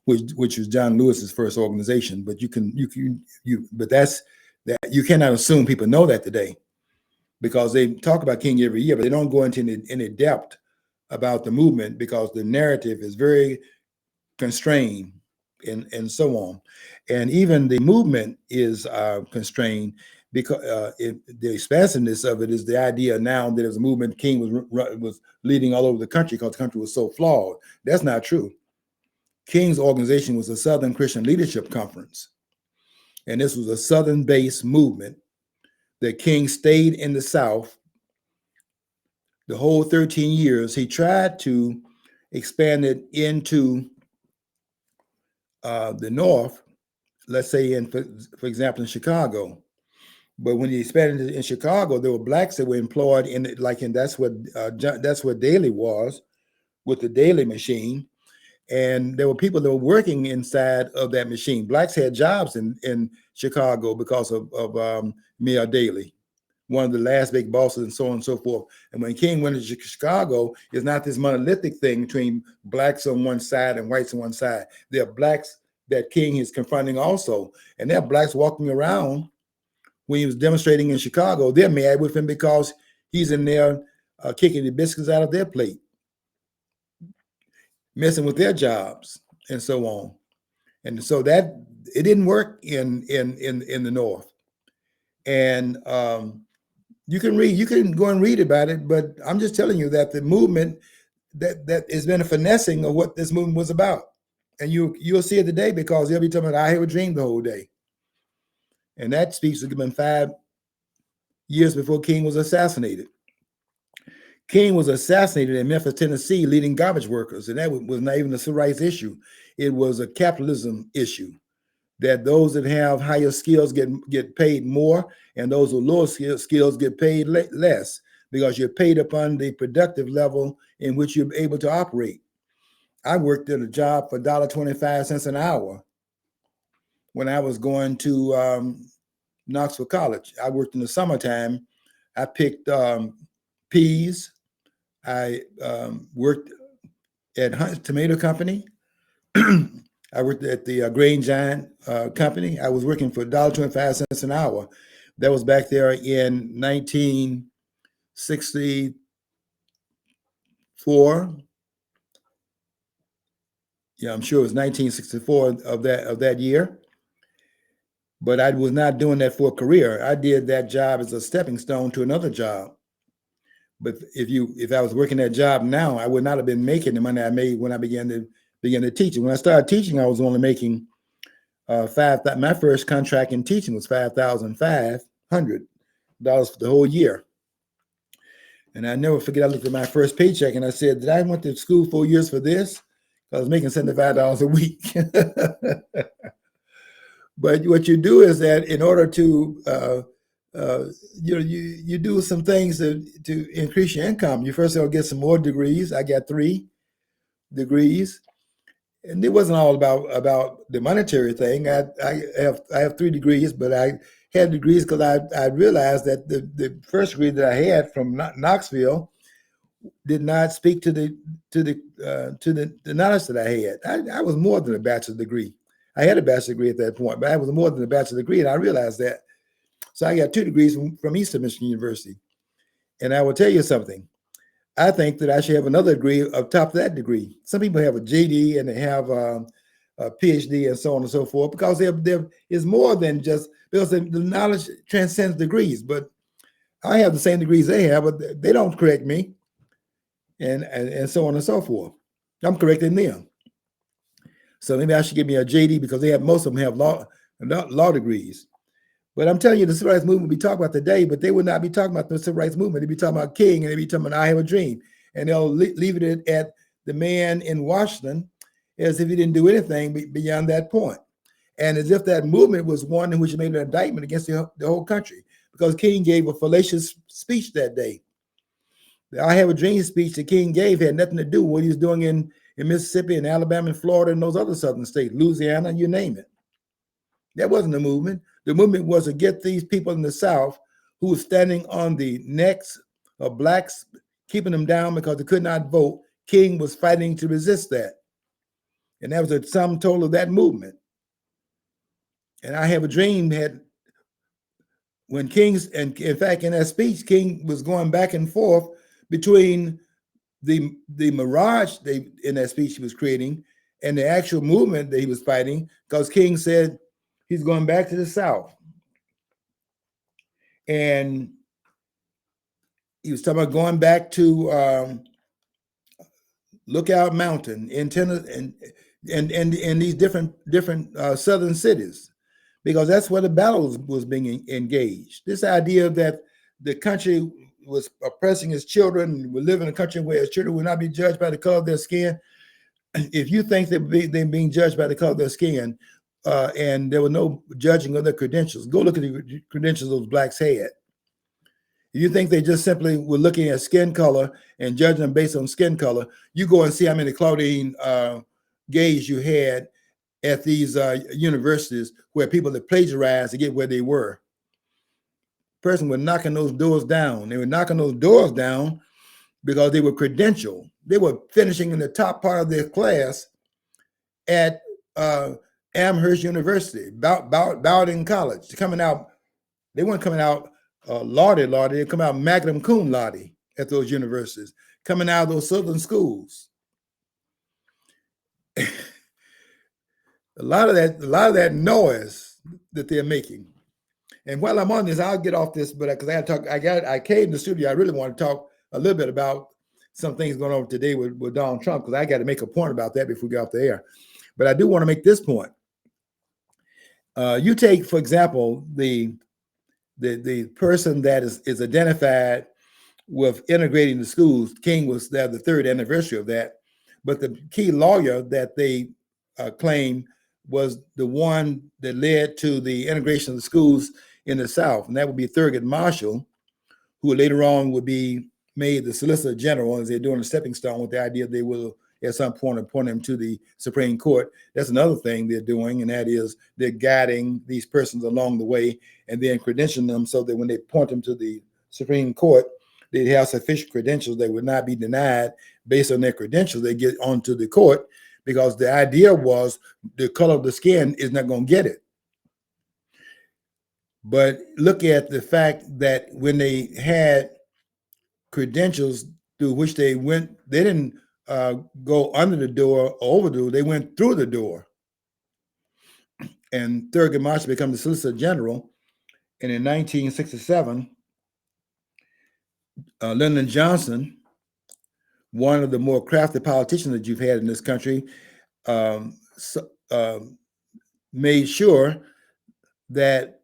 which was John Lewis's first organization. But you cannot assume people know that today, because they talk about King every year, but they don't go into any depth about the movement because the narrative is very constrained and so on. And even the movement is constrained because the expansiveness of it is the idea now that as a movement, King was leading all over the country because the country was so flawed. That's not true. King's organization was a Southern Christian Leadership Conference. And this was a Southern-based movement that King stayed in the South the whole 13 years. He tried to expand it into the North, let's say for example, in Chicago. But when he expanded it in Chicago, there were blacks that were employed in it, that's what Daly was with the Daly machine. And there were people that were working inside of that machine. Blacks had jobs in Chicago because of Mayor Daley, one of the last big bosses, and so on and so forth. And when King went to Chicago, it's not this monolithic thing between blacks on one side and whites on one side. There are blacks that King is confronting also. And there are blacks walking around when he was demonstrating in Chicago. They're mad with him because he's in there kicking the biscuits out of their plate, messing with their jobs, and so on. And so that it didn't work in the North. And you can go and read about it, but I'm just telling you that the movement that has been a finessing of what this movement was about. And you'll see it today because they'll be talking about I Have a Dream the whole day. And that speech was given 5 years before King was assassinated. King was assassinated in Memphis, Tennessee, leading garbage workers. And that was not even a civil rights issue. It was a capitalism issue, that those that have higher skills get paid more, and those with lower skills get paid less, because you're paid upon the productive level in which you're able to operate. I worked at a job for $1.25 an hour when I was going to Knoxville College. I worked in the summertime. I picked peas. I worked at Hunt's Tomato Company. I worked at the Grain Giant Company. I was working for $1.25 an hour. That was back there in 1964. Yeah, I'm sure it was 1964 of that year. But I was not doing that for a career. I did that job as a stepping stone to another job. But if I was working that job now, I would not have been making the money I made when I began to teach. When I started teaching, I was only making my first contract in teaching was $5,500 for the whole year. And I never forget, I looked at my first paycheck and I said, did I went to school 4 years for this? I was making $75 a week. But what you do is that in order to you do some things to increase your income. You first of all get some more degrees. I got 3 degrees, And it wasn't all about the monetary thing. I have 3 degrees, but I had degrees because I realized that the first degree that I had from Knoxville did not speak to the knowledge that I had. I was more than a bachelor's degree. I had a bachelor's degree at that point, but I was more than a bachelor's degree, and I realized that. So I got 2 degrees from Eastern Michigan University. And I will tell you something. I think that I should have another degree on top of that degree. Some people have a JD and they have a PhD and so on and so forth, because there is more than just, because the knowledge transcends degrees. But I have the same degrees they have, but they don't correct me, and so on and so forth. I'm correcting them. So maybe I should give me a JD, because most of them have law degrees. But I'm telling you, the civil rights movement we talk about today, but they would not be talking about the civil rights movement. They'd be talking about King, and they'd be talking about I Have a Dream. And they'll leave it at the man in Washington, as if he didn't do anything beyond that point. And as if that movement was one in which made an indictment against the whole country, because King gave a fallacious speech that day. The I Have a Dream speech that King gave had nothing to do with what he was doing in Mississippi and Alabama and Florida and those other southern states, Louisiana, you name it. That wasn't the movement. The movement was to get these people in the South who were standing on the necks of blacks, keeping them down because they could not vote. King was fighting to resist that. And that was the sum total of that movement. And I Have a Dream had, when King's, and in fact, in that speech, King was going back and forth between the mirage in that speech he was creating and the actual movement that he was fighting, because King said he's going back to the South. And he was talking about going back to Lookout Mountain in Tennessee and these different southern cities, because that's where the battle was being engaged. This idea that the country was oppressing its children, we live in a country where its children will not be judged by the color of their skin. If you think they're being judged by the color of their skin, and there was no judging of their credentials, go look at the credentials those blacks had. If you think they just simply were looking at skin color and judging them based on skin color, you go and see how many Claudine gays you had at these universities where people that plagiarized to get where they were. Person were knocking those doors down. They were knocking those doors down because they were credentialed. They were finishing in the top part of their class at Amherst University, Bowdoin College. Coming out, they weren't coming out laude, they come out magna cum laude at those universities, coming out of those southern schools. A lot of that noise that they're making. And while I'm on this, I'll get off this, but because I came to the studio, I really want to talk a little bit about some things going on today with Donald Trump, because I got to make a point about that before we get off the air. But I do want to make this point. You take, for example, the person that is identified with integrating the schools. King was there, the 3rd anniversary of that. But the key lawyer that they claim was the one that led to the integration of the schools in the South. And that would be Thurgood Marshall, who later on would be made the Solicitor General, as they're doing a stepping stone with the idea they will at some point appoint him to the Supreme Court. That's another thing they're doing, and that is they're guiding these persons along the way and then credentialing them so that when they point them to the Supreme Court, they have sufficient credentials. They would not be denied based on their credentials. They get onto the court, because the idea was the color of the skin is not going to get it. But look at the fact that when they had credentials through which they went, they didn't go under the door or over the door, they went through the door. And Thurgood Marshall became the Solicitor General. And in 1967, Lyndon Johnson, one of the more crafty politicians that you've had in this country, made sure that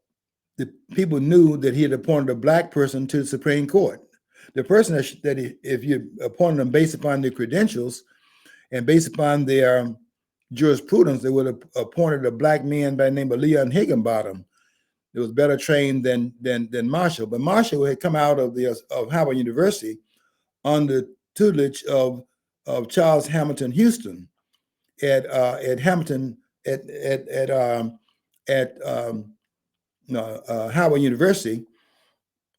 the people knew that he had appointed a black person to the Supreme Court. The person that if you appointed them based upon their credentials and based upon their jurisprudence, they would have appointed a black man by the name of Leon Higginbottom. It was better trained than Marshall. But Marshall had come out of Howard University under tutelage of Charles Hamilton Houston, at Hamilton at Howard University,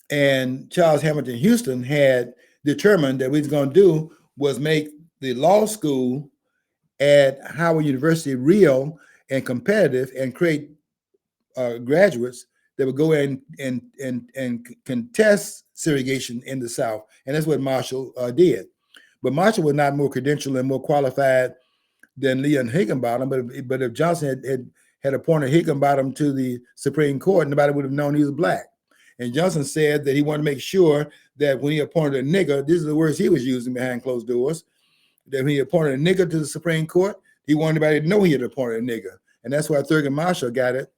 and Charles Hamilton Houston had determined that what he's going to do was make the law school at Howard University real and competitive, and create graduates that would go in and contest segregation in the South. And that's what Marshall did. But Marshall was not more credentialed and more qualified than Leon Higginbottom. But if Johnson had appointed Higginbottom to the Supreme Court, nobody would have known he was black. And Johnson said that he wanted to make sure that when he appointed a nigger, these are the words he was using behind closed doors, that when he appointed a nigger to the Supreme Court, he wanted everybody to know he had appointed a nigger. And that's why Thurgood Marshall got it,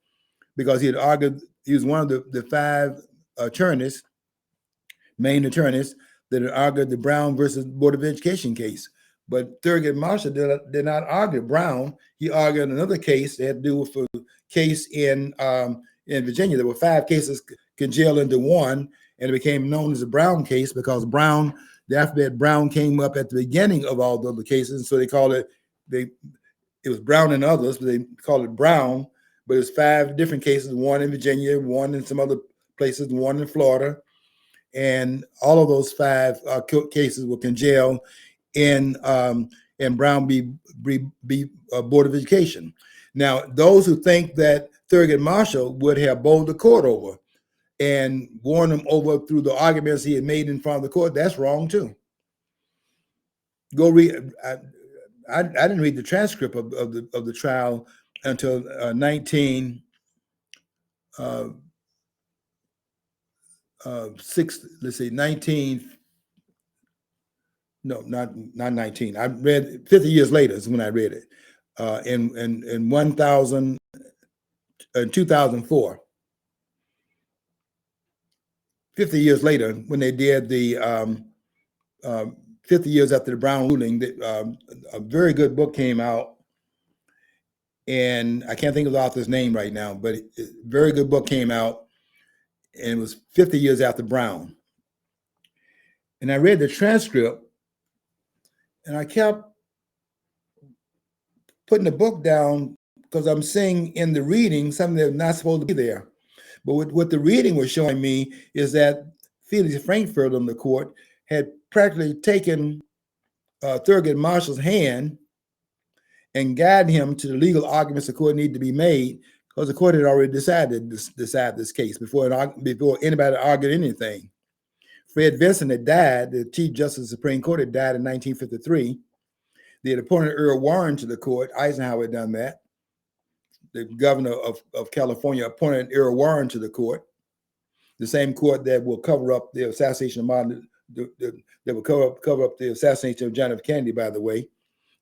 because he had argued, he was one of the five attorneys, main attorneys, that had argued the Brown versus Board of Education case. But Thurgood Marshall did not argue Brown. He argued another case that had to do with a case in Virginia. There were 5 cases congealed into one, and it became known as the Brown case because Brown, the alphabet Brown, came up at the beginning of all the other cases. And so they called it, it was Brown and others, but they called it Brown. But it's 5 different cases, one in Virginia, one in some other places, one in Florida. And all of those 5 cases were congealed in Brown v. Board of Education. Now, those who think that Thurgood Marshall would have bowled the court over and won them over through the arguments he had made in front of the court, that's wrong too. Go read. I didn't read the transcript of the trial until 19. Let's see, 19. No, not 19. I read 50 years later is when I read it. In 2004. 50 years later, when they did the 50 years after the Brown ruling, a very good book came out, and I can't think of the author's name right now, but a very good book came out, and it was 50 years after Brown. And I read the transcript, and I kept putting the book down because I'm seeing in the reading something that's not supposed to be there. But what the reading was showing me is that Felix Frankfurter on the court had practically taken Thurgood Marshall's hand and guided him to the legal arguments the court needed to be made, because the court had already decided to decide this case before anybody argued anything. Fred Vinson had died. The Chief Justice of the Supreme Court had died in 1953. They had appointed Earl Warren to the court. Eisenhower had done that. The governor of California appointed Earl Warren to the court, the same court that will cover up the assassination of Martin, that will cover up the assassination of John F. Kennedy, by the way.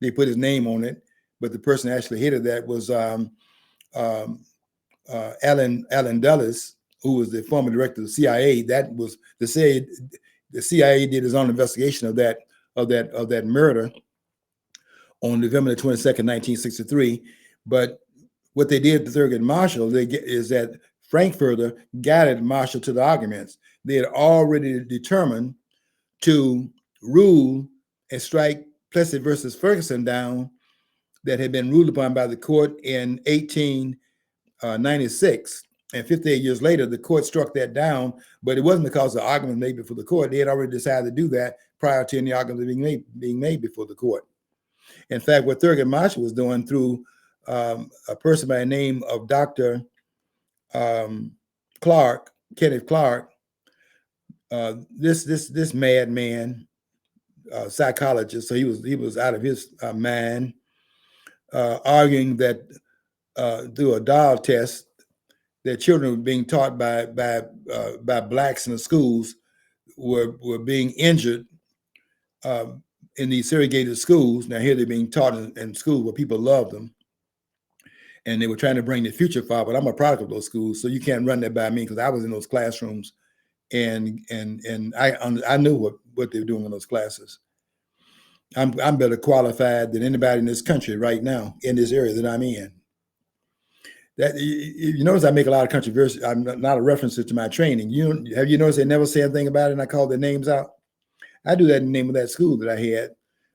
They put his name on it, but the person actually headed that was Allen Dulles, who was the former director of the CIA. That was the CIA did his own investigation of that murder on November the 22nd, 1963. But what they did to Thurgood Marshall is that Frankfurter guided Marshall to the arguments. They had already determined to rule and strike Plessy versus Ferguson down, that had been ruled upon by the court in 1896. And 58 years later, the court struck that down, but it wasn't because the argument made before the court. They had already decided to do that prior to any argument being made before the court. In fact, what Thurgood Marshall was doing through a person by the name of Dr. Clark, Kenneth Clark, this madman, psychologist, so he was out of his mind, arguing that through a doll test, that children were being taught by blacks in the schools were being injured in these segregated schools. Now here they're being taught in schools where people love them, and they were trying to bring the future forward. But I'm a product of those schools, so you can't run that by me, because I was in those classrooms, and I knew what they were doing in those classes. I'm better qualified than anybody in this country right now in this area that I'm in. That you notice I make a lot of controversy. I'm not a reference to my training. Have you noticed they never say anything about it and I call their names out? I do that in the name of that school that I had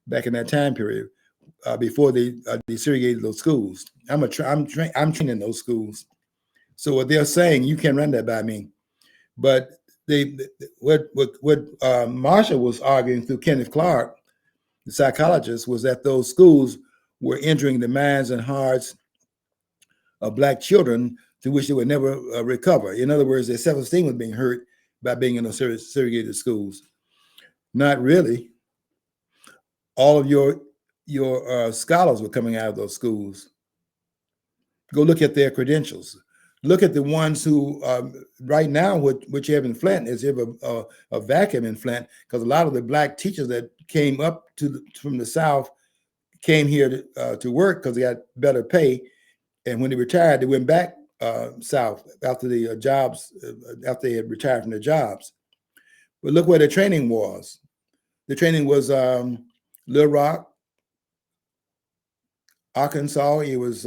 back in that time period. before they desegregated those schools. I'm training those schools. So what they're saying, you can't run that by me. But what Marshall was arguing through Kenneth Clark, the psychologist, was that those schools were entering the minds and hearts of Black children to which they would never recover. In other words, their self-esteem was being hurt by being in those segregated schools. Not really. All of your scholars were coming out of those schools. Go look at their credentials. Look at the ones who, right now, what you have in Flint is you have a vacuum in Flint, because a lot of the Black teachers that came up from the South came here to work because they got better pay. And when they retired, they went back South after the jobs, after they had retired from their jobs. But look where the training was. The training was Little Rock, Arkansas. It was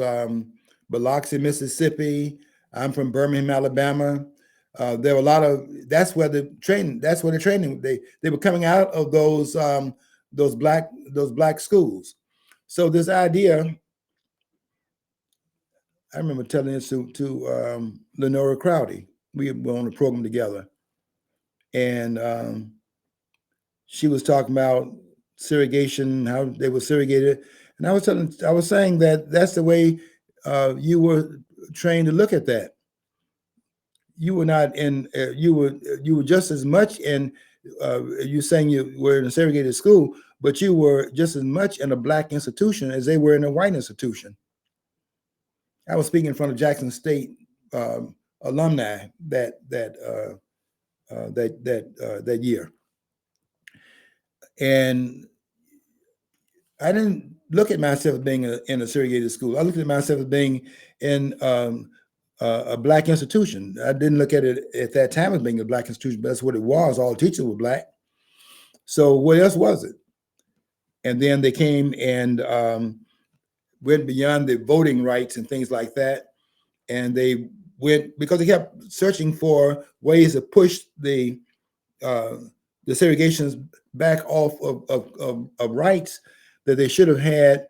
Biloxi, Mississippi. I'm from Birmingham, Alabama. There were a lot of. That's where the training. They were coming out of those black schools. So this idea, I remember telling this to Lenora Crowdy. We were on a program together, and she was talking about segregation, how they were segregated, and I was saying that that's the way you were trained to look at that. You were not in. You were just as much in. You saying you were in a segregated school, but you were just as much in a Black institution as they were in a white institution. I was speaking in front of Jackson State alumni that year, and I didn't look at myself as being in a segregated school. I looked at myself as being in a Black institution. I didn't look at it at that time as being a Black institution, but that's what it was. All the teachers were Black. So what else was it? And then they came and went beyond the voting rights and things like that. And they went, because they kept searching for ways to push the segregations back off of rights that they should have had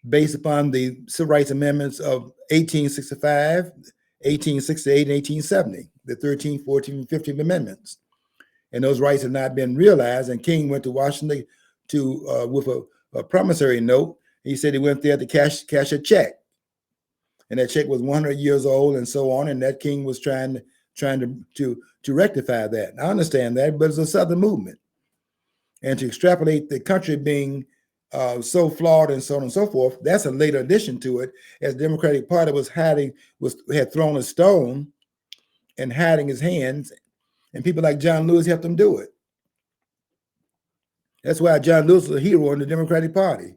based upon the Civil Rights Amendments of 1865, 1868, and 1870, the 13th, 14th, and 15th Amendments. And those rights have not been realized. And King went to Washington with a promissory note. He said he went there to cash a check. And that check was 100 years old and so on. And that King was trying to rectify that. I understand that, but it's a Southern movement. And to extrapolate the country being so flawed and so on and so forth, that's a later addition to it, as the Democratic Party had thrown a stone and hiding his hands, and people like John Lewis helped them do it. That's why John Lewis was a hero in the Democratic Party,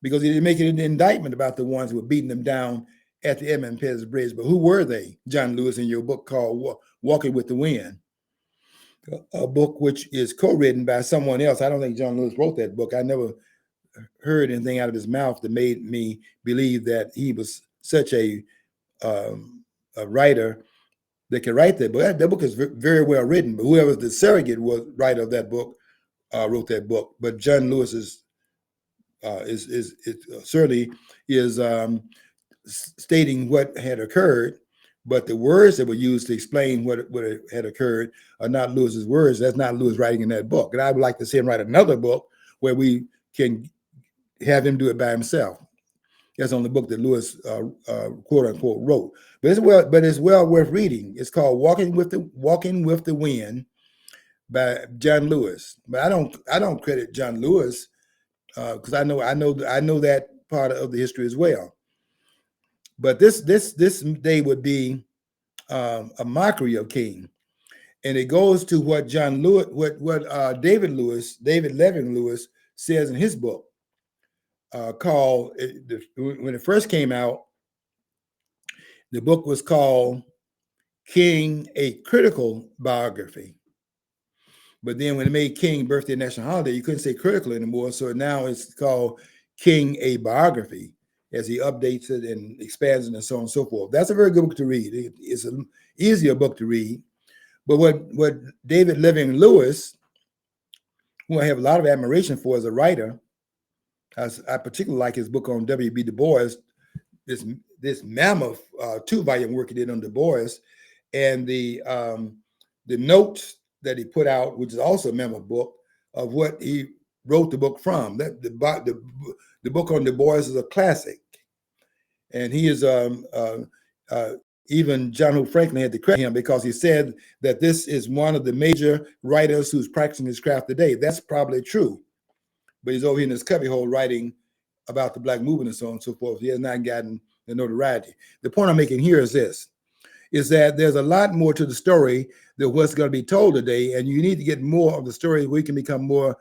because he didn't make it an indictment about the ones who were beating them down at the Edmund Pettus Bridge. But who were they, John Lewis, in your book called Walking with the Wind? A book which is co-written by someone else. I don't think John Lewis wrote that book. I never heard anything out of his mouth that made me believe that he was such a writer that could write that book. That book is very well written, but whoever the surrogate writer of that book wrote that book. But John Lewis is certainly stating what had occurred, but the words that were used to explain what had occurred are not Lewis's words. That's not Lewis writing in that book. And I would like to see him write another book where we can have him do it by himself. That's on the book that Lewis quote unquote wrote. But it's well worth reading. It's called Walking with the Wind by John Lewis. But I don't credit John Lewis because I know that part of the history as well. But this day would be a mockery of King, and it goes to what John Lewis, what David Levin Lewis says in his book called. When it first came out, the book was called King: A Critical Biography. But then when it made King birthday national holiday, you couldn't say critical anymore. So now it's called King: A Biography, as he updates it and expands it and so on and so forth. That's a very good book to read. It's an easier book to read. But what David Levin Lewis, who I have a lot of admiration for as a writer, I particularly like his book on W.B. Du Bois, this mammoth 2-volume work he did on Du Bois, and the notes that he put out, which is also a mammoth book of what he wrote the book from. That the book on Du Bois is a classic, and he is even John Hope Franklin had to credit him because he said that this is one of the major writers who's practicing his craft today. That's probably true, but he's over here in his cubbyhole writing about the Black movement and so on and so forth. He has not gotten the notoriety. The point I'm making here is this, is that there's a lot more to the story than what's going to be told today, and you need to get more of the story. We can become more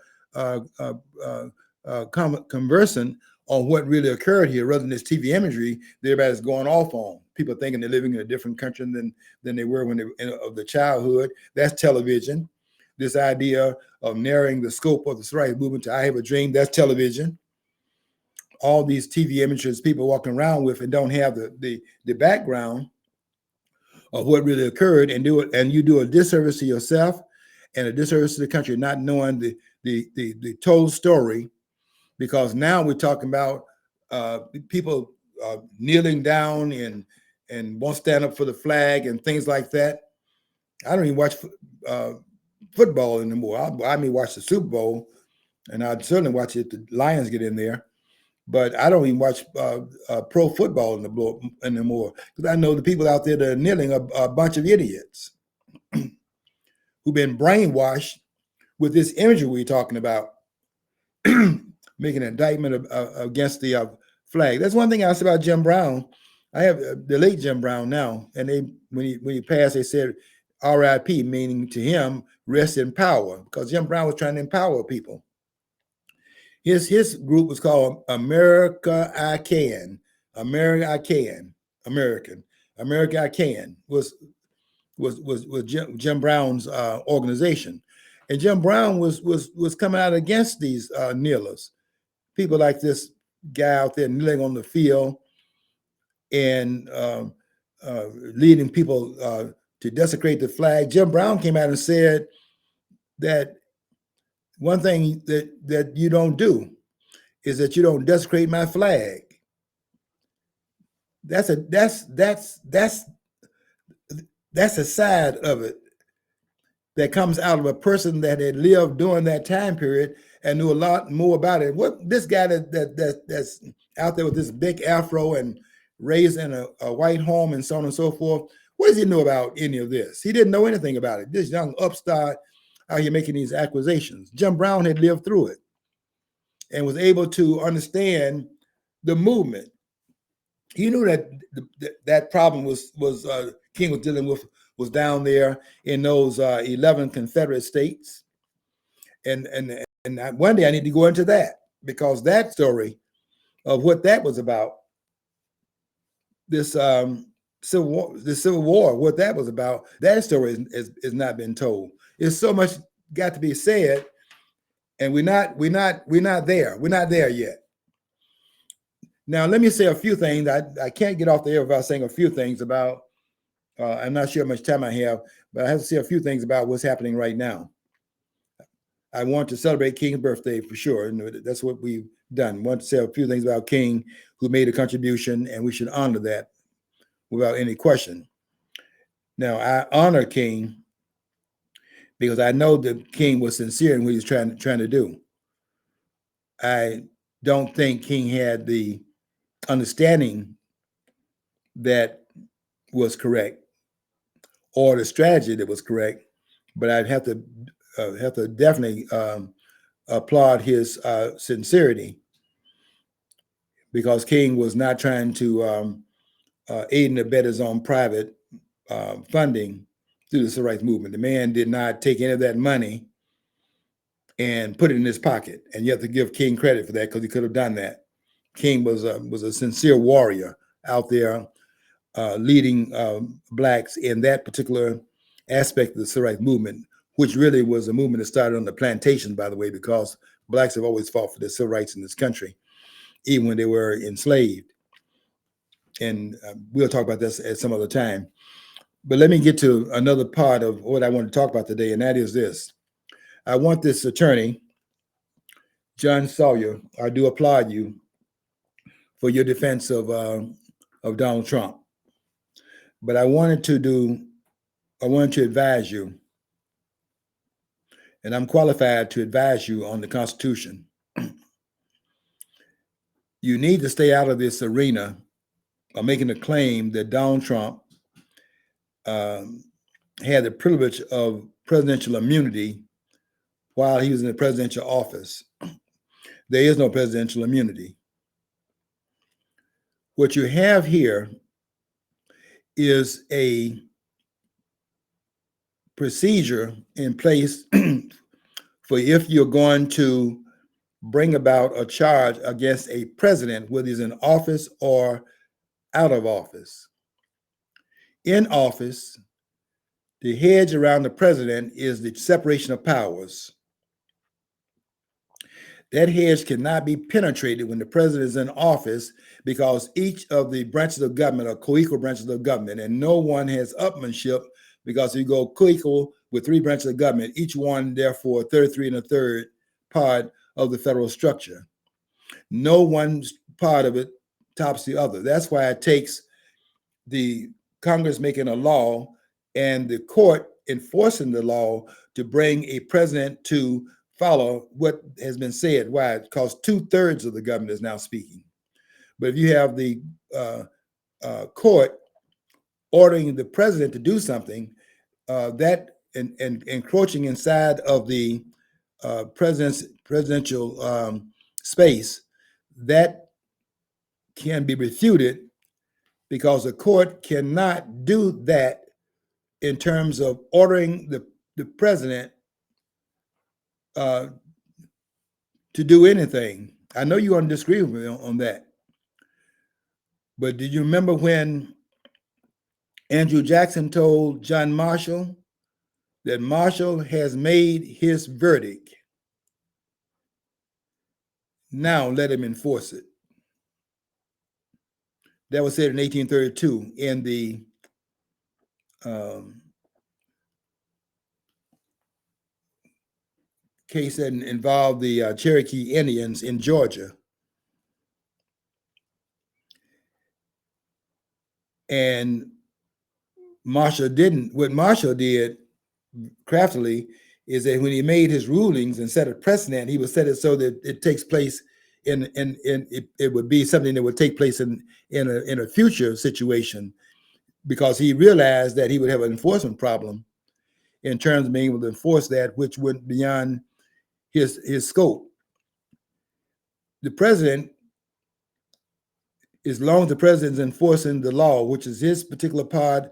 conversant on what really occurred here, rather than this TV imagery that everybody's going off on. People thinking they're living in a different country than they were when they of the childhood. That's television. This idea of narrowing the scope of the civil rights movement to "I Have a Dream," that's television. All these TV images people walking around with and don't have the background of what really occurred, and you do a disservice to yourself and a disservice to the country, not knowing the total story, because now we're talking about people kneeling down and won't stand up for the flag and things like that. I don't even watch football anymore. I may watch the Super Bowl, and I'd certainly watch it if the Lions get in there. But I don't even watch pro football anymore, because I know the people out there that are kneeling are a bunch of idiots who've been brainwashed with this imagery we're talking about, making an indictment against the flag. That's one thing I said about Jim Brown. I have the late Jim Brown now, and when he passed, they said R.I.P., meaning to him, rest in power, because Jim Brown was trying to empower people. His group was called America I Can. America I Can. America I Can was Jim Brown's organization, and Jim Brown was coming out against these kneelers, people like this guy out there kneeling on the field and leading people to desecrate the flag. Jim Brown came out and said that one thing that you don't do is that you don't desecrate my flag. That's a side of it that comes out of a person that had lived during that time period and knew a lot more about it. What this guy that's out there with this big afro and raised in a white home and so on and so forth, what does he know about any of this? He didn't know anything about it. This young upstart out here making these accusations. Jim Brown had lived through it and was able to understand the movement. He knew that that problem was King was dealing with was down there in those 11 Confederate states, and one day I need to go into that, because that story of what that was about, this Civil War, what that was about, that story is not been told. There's so much got to be said, and we're not there. We're not there yet. Now, let me say a few things. I can't get off the air without saying a few things about, I'm not sure how much time I have, but I have to say a few things about what's happening right now. I want to celebrate King's birthday for sure, and that's what we've done. I want to say a few things about King, who made a contribution, and we should honor that without any question. Now, I honor King because I know that King was sincere in what he was trying to do. I don't think King had the understanding that was correct or the strategy that was correct, but I'd have to definitely applaud his sincerity, because King was not trying to aid and abet his own private funding through the civil rights movement. The man did not take any of that money and put it in his pocket, and you have to give King credit for that, because he could have done that. King was a sincere warrior out there leading blacks in that particular aspect of the civil rights movement, which really was a movement that started on the plantation, by the way, because blacks have always fought for their civil rights in this country, even when they were enslaved. And we'll talk about this at some other time. But let me get to another part of what I want to talk about today, and that is this. I want this attorney John Sawyer, I do applaud you for your defense of Donald Trump. But I wanted to advise you, and I'm qualified to advise you on the Constitution. You need to stay out of this arena of making a claim that Donald Trump had the privilege of presidential immunity while he was in the presidential office. There is no presidential immunity. What you have here is a procedure in place for if you're going to bring about a charge against a president, whether he's in office or out of office. In office, the hedge around the president is the separation of powers. That hedge cannot be penetrated when the president is in office because each of the branches of government are co-equal branches of government, and no one has upmanship because you go co-equal with three branches of government, each one therefore 33 and a third part of the federal structure. No one part of it tops the other. That's why it takes the Congress making a law and the court enforcing the law to bring a president to follow what has been said. Why? Because 2/3 of the government is now speaking. But if you have the court ordering the president to do something, that and encroaching inside of the presidential space, that can be refuted because the court cannot do that in terms of ordering the president to do anything. I know you're going to disagree with me on that. But do you remember when Andrew Jackson told John Marshall that Marshall has made his verdict? Now let him enforce it. That was said in 1832 in the case that involved the Cherokee Indians in Georgia. And what Marshall did craftily is that when he made his rulings and set a precedent, he would set it so that it takes place it would be something that would take place in a future situation, because he realized that he would have an enforcement problem in terms of being able to enforce that which went beyond his scope. The president, as long as the president is enforcing the law, which is his particular part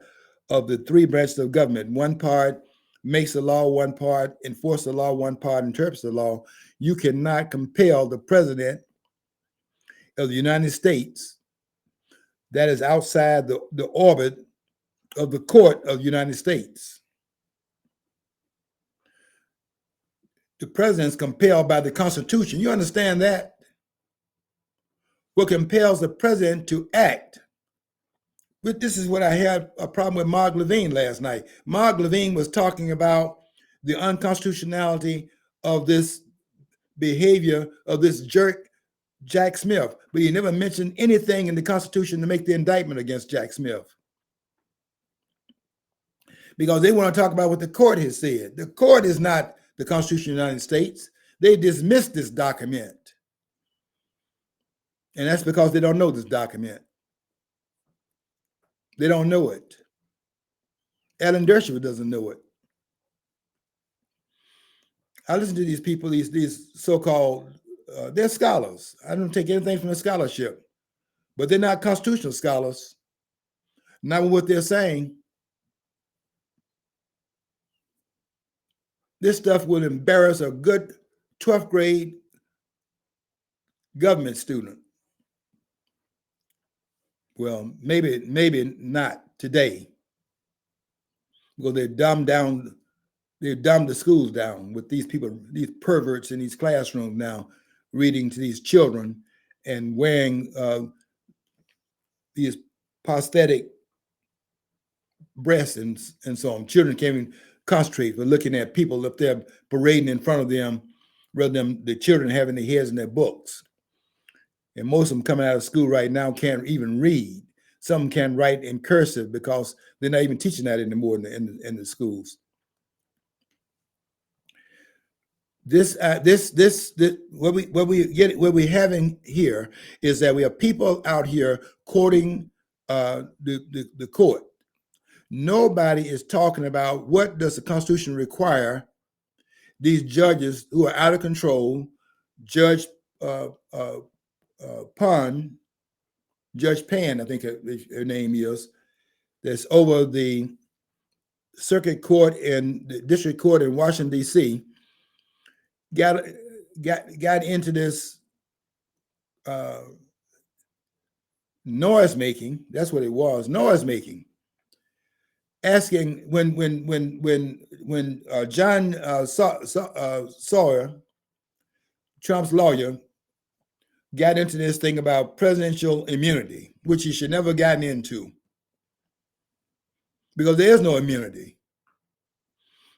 of the three branches of government, one part makes the law, one part enforces the law, one part interprets the law, you cannot compel the president of the United States that is outside the orbit of the court of the United States. The president is compelled by the Constitution. You understand that? What compels the president to act? But this is what I had a problem with Mark Levine last night. Mark Levine was talking about the unconstitutionality of this behavior of this jerk, Jack Smith, but he never mentioned anything in the Constitution to make the indictment against Jack Smith, because they want to talk about what the court has said. The court is not the Constitution of the United States. They dismissed this document. And that's because they don't know this document. They don't know it. Alan Dershowitz doesn't know it. I listen to these people, these so-called, they're scholars. I don't take anything from the scholarship, but they're not constitutional scholars. Not what they're saying. This stuff will embarrass a good 12th grade government student. Well, maybe not today, because they've dumbed the schools down with these people, these perverts in these classrooms now, reading to these children and wearing these prosthetic breasts and so on. Children can't even concentrate for looking at people up there parading in front of them rather than the children having their heads in their books. And most of them coming out of school right now can't even read. Some can't write in cursive because they're not even teaching that anymore in the schools. What we're having here is that we have people out here quoting the court. Nobody is talking about what does the Constitution require these judges who are out of control, Judge Judge Pan, I think her name is, that's over the circuit court and the district court in Washington, D.C., got into this noise making. That's what it was, noise making. Asking when John Sawyer, Trump's lawyer, got into this thing about presidential immunity, which he should never have gotten into, because there is no immunity.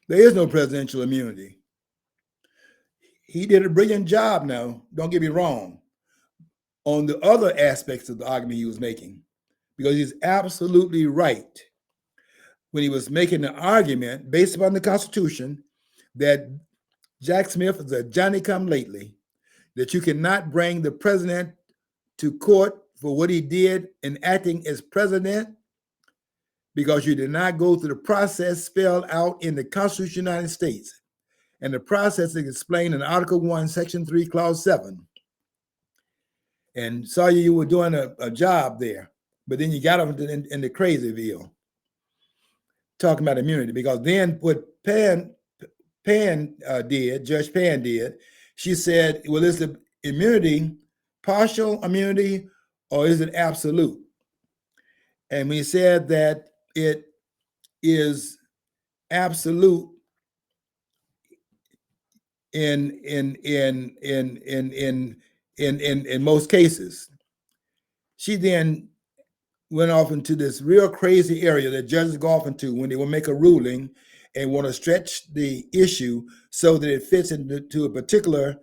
There is no presidential immunity. He did a brilliant job now, don't get me wrong, on the other aspects of the argument he was making, because he's absolutely right when he was making the argument based upon the Constitution that Jack Smith is a Johnny-come-lately, that you cannot bring the president to court for what he did in acting as president because you did not go through the process spelled out in the Constitution of the United States. And the process is explained in Article 1, Section 3, Clause 7. And saw you were doing a job there, but then you got up in the crazyville talking about immunity, because then what Judge Pan did, she said, well, is the immunity partial immunity or is it absolute? And we said that it is absolute in most cases. She then went off into this real crazy area that judges go off into when they will make a ruling and want to stretch the issue so that it fits into a particular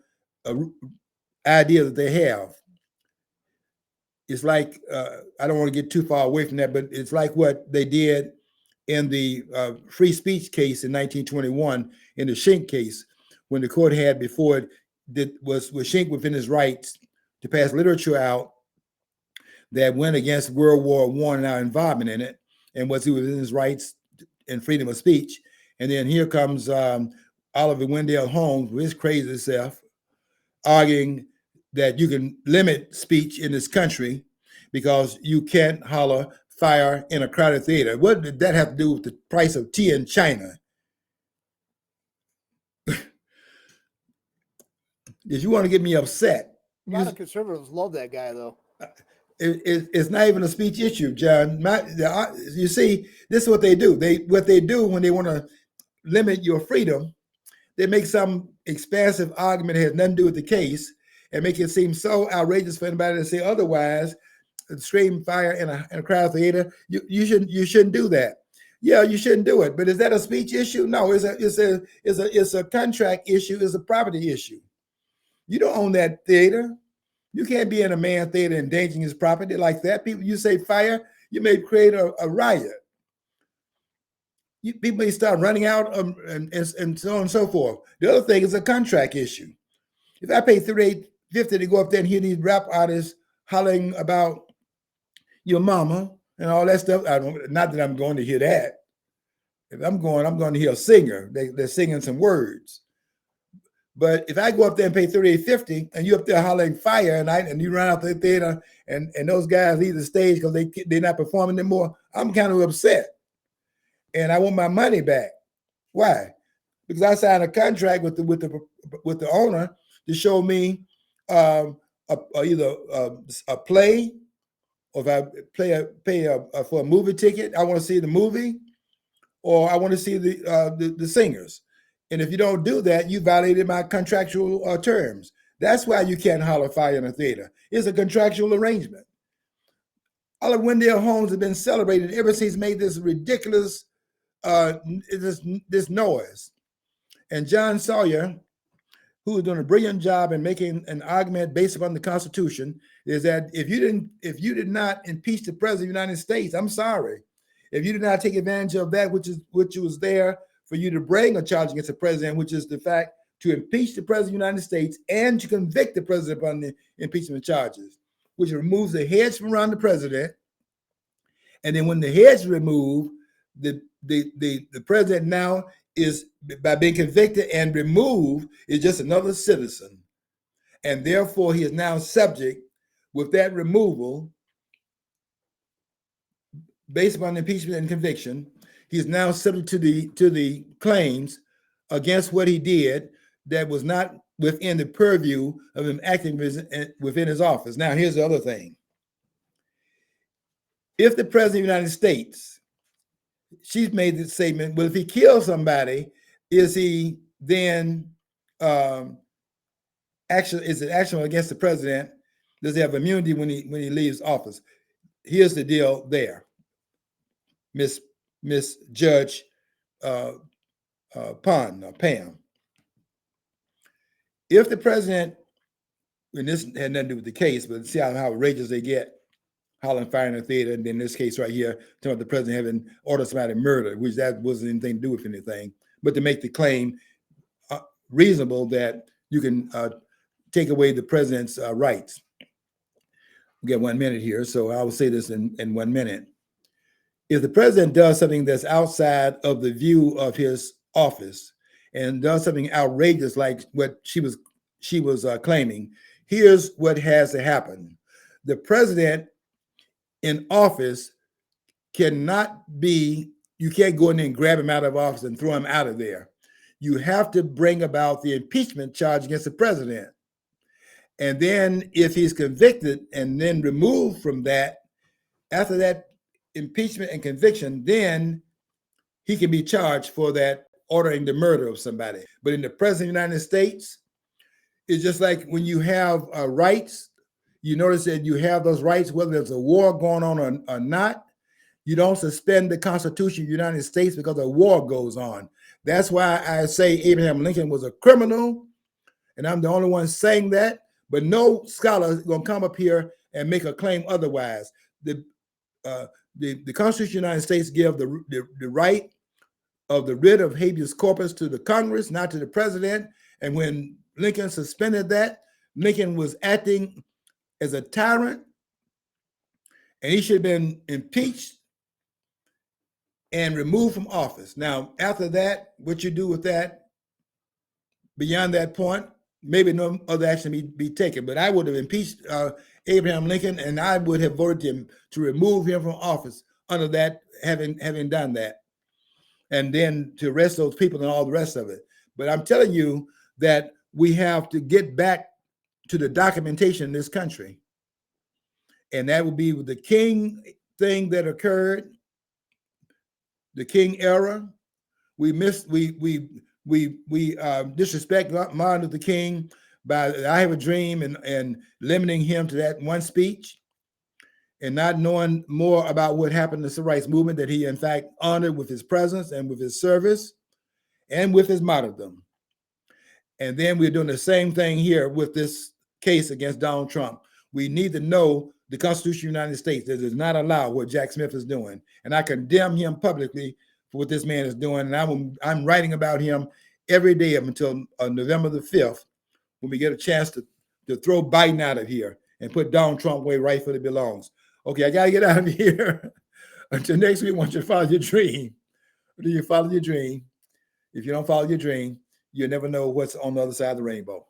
idea that they have. It's like, I don't want to get too far away from that, but it's like what they did in the free speech case in 1921, in the Schenck case, when the court had before it was Schenck within his rights to pass literature out that went against World War I and our involvement in it, and was he within his rights and freedom of speech. And then here comes Oliver Wendell Holmes with his crazy self, arguing that you can limit speech in this country because you can't holler fire in a crowded theater. What did that have to do with the price of tea in China? If you want to get me upset. A lot of conservatives love that guy, though. It's not even a speech issue, John. You see, this is what they do. What they do when they want to limit your freedom, they make some expansive argument that has nothing to do with the case and make it seem so outrageous for anybody to say otherwise. Scream fire in a crowd theater. You shouldn't do that. Yeah, you shouldn't do it. But is that a speech issue? No, it's a contract issue. It's a property issue. You don't own that theater. You can't be in a man theater endangering his property like that. People, you say fire, you may create a riot. People may start running out and so on and so forth. The other thing is a contract issue. If I pay $38.50 to go up there and hear these rap artists hollering about your mama and all that stuff, not that I'm going to hear that. If I'm going to hear a singer. They're singing some words. But if I go up there and pay $38.50 and you up there hollering fire and you run out the theater and those guys leave the stage because they're not performing anymore, I'm kind of upset. And I want my money back. Why? Because I signed a contract with the owner to show me either a play, or if I pay for a movie ticket, I want to see the movie, or I want to see the singers. And if you don't do that, you violated my contractual terms. That's why you can't holler fire in a theater. It's a contractual arrangement. Oliver Wendell Holmes has been celebrated ever since he made this ridiculous this noise. And John Sawyer who is doing a brilliant job in making an argument based upon the Constitution, is that if you did not impeach the president of the United States, I'm sorry. If you did not take advantage of that, which was there for you to bring a charge against the president, which is the fact to impeach the president of the United States and to convict the president upon the impeachment charges, which removes the hedge from around the president. And then when the hedge is removed, the president now is, by being convicted and removed, is just another citizen. And therefore, he is now subject, with that removal, based upon impeachment and conviction, he is now subject to the claims against what he did that was not within the purview of him acting within his office. Now, here's the other thing. If the president of the United States, she's made the statement, well, if he kills somebody, is he then is it actionable against the president? Does he have immunity when he leaves office? Here's the deal there, Miss Judge Pam. If the president, and this had nothing to do with the case, but see how outrageous they get, hollering fire in the theater, and in this case right here, talking about the president having ordered somebody murdered, which that wasn't anything to do with anything, but to make the claim reasonable that you can take away the president's rights. We got 1 minute here, so I will say this in 1 minute. If the president does something that's outside of the view of his office and does something outrageous like what she was claiming, here's what has to happen. The president in office cannot be, you can't go in there and grab him out of office and throw him out of there. You have to bring about the impeachment charge against the president. And then if he's convicted and then removed from that, after that impeachment and conviction, then he can be charged for that ordering the murder of somebody. But in the president of the United States, it's just like when you have rights, you notice that you have those rights, whether there's a war going on or not. You don't suspend the Constitution of the United States because a war goes on. That's why I say Abraham Lincoln was a criminal, and I'm the only one saying that, but no scholar is going to come up here and make a claim otherwise. The Constitution of the United States gives the right of the writ of habeas corpus to the Congress, not to the president. And when Lincoln suspended that, Lincoln was acting as a tyrant, and he should have been impeached and removed from office. Now, after that, what you do with that, beyond that point, maybe no other action be taken. But I would have impeached Abraham Lincoln, and I would have voted him to remove him from office under that, having done that, and then to arrest those people and all the rest of it. But I'm telling you that we have to get back to the documentation in this country, and that would be with the King thing that occurred, the King era. We disrespect Martin Luther King by I Have a Dream and limiting him to that one speech, and not knowing more about what happened in the civil rights movement that he in fact honored with his presence and with his service and with his martyrdom. And then we're doing the same thing here with this case against Donald Trump. We need to know the Constitution of the United States that does not allow what Jack Smith is doing. And I condemn him publicly for what this man is doing. And I'm writing about him every day up until November the 5th, when we get a chance to throw Biden out of here and put Donald Trump where he rightfully belongs. Okay, I got to get out of here. Until next week, I want you to follow your dream. Do you follow your dream? If you don't follow your dream, you'll never know what's on the other side of the rainbow.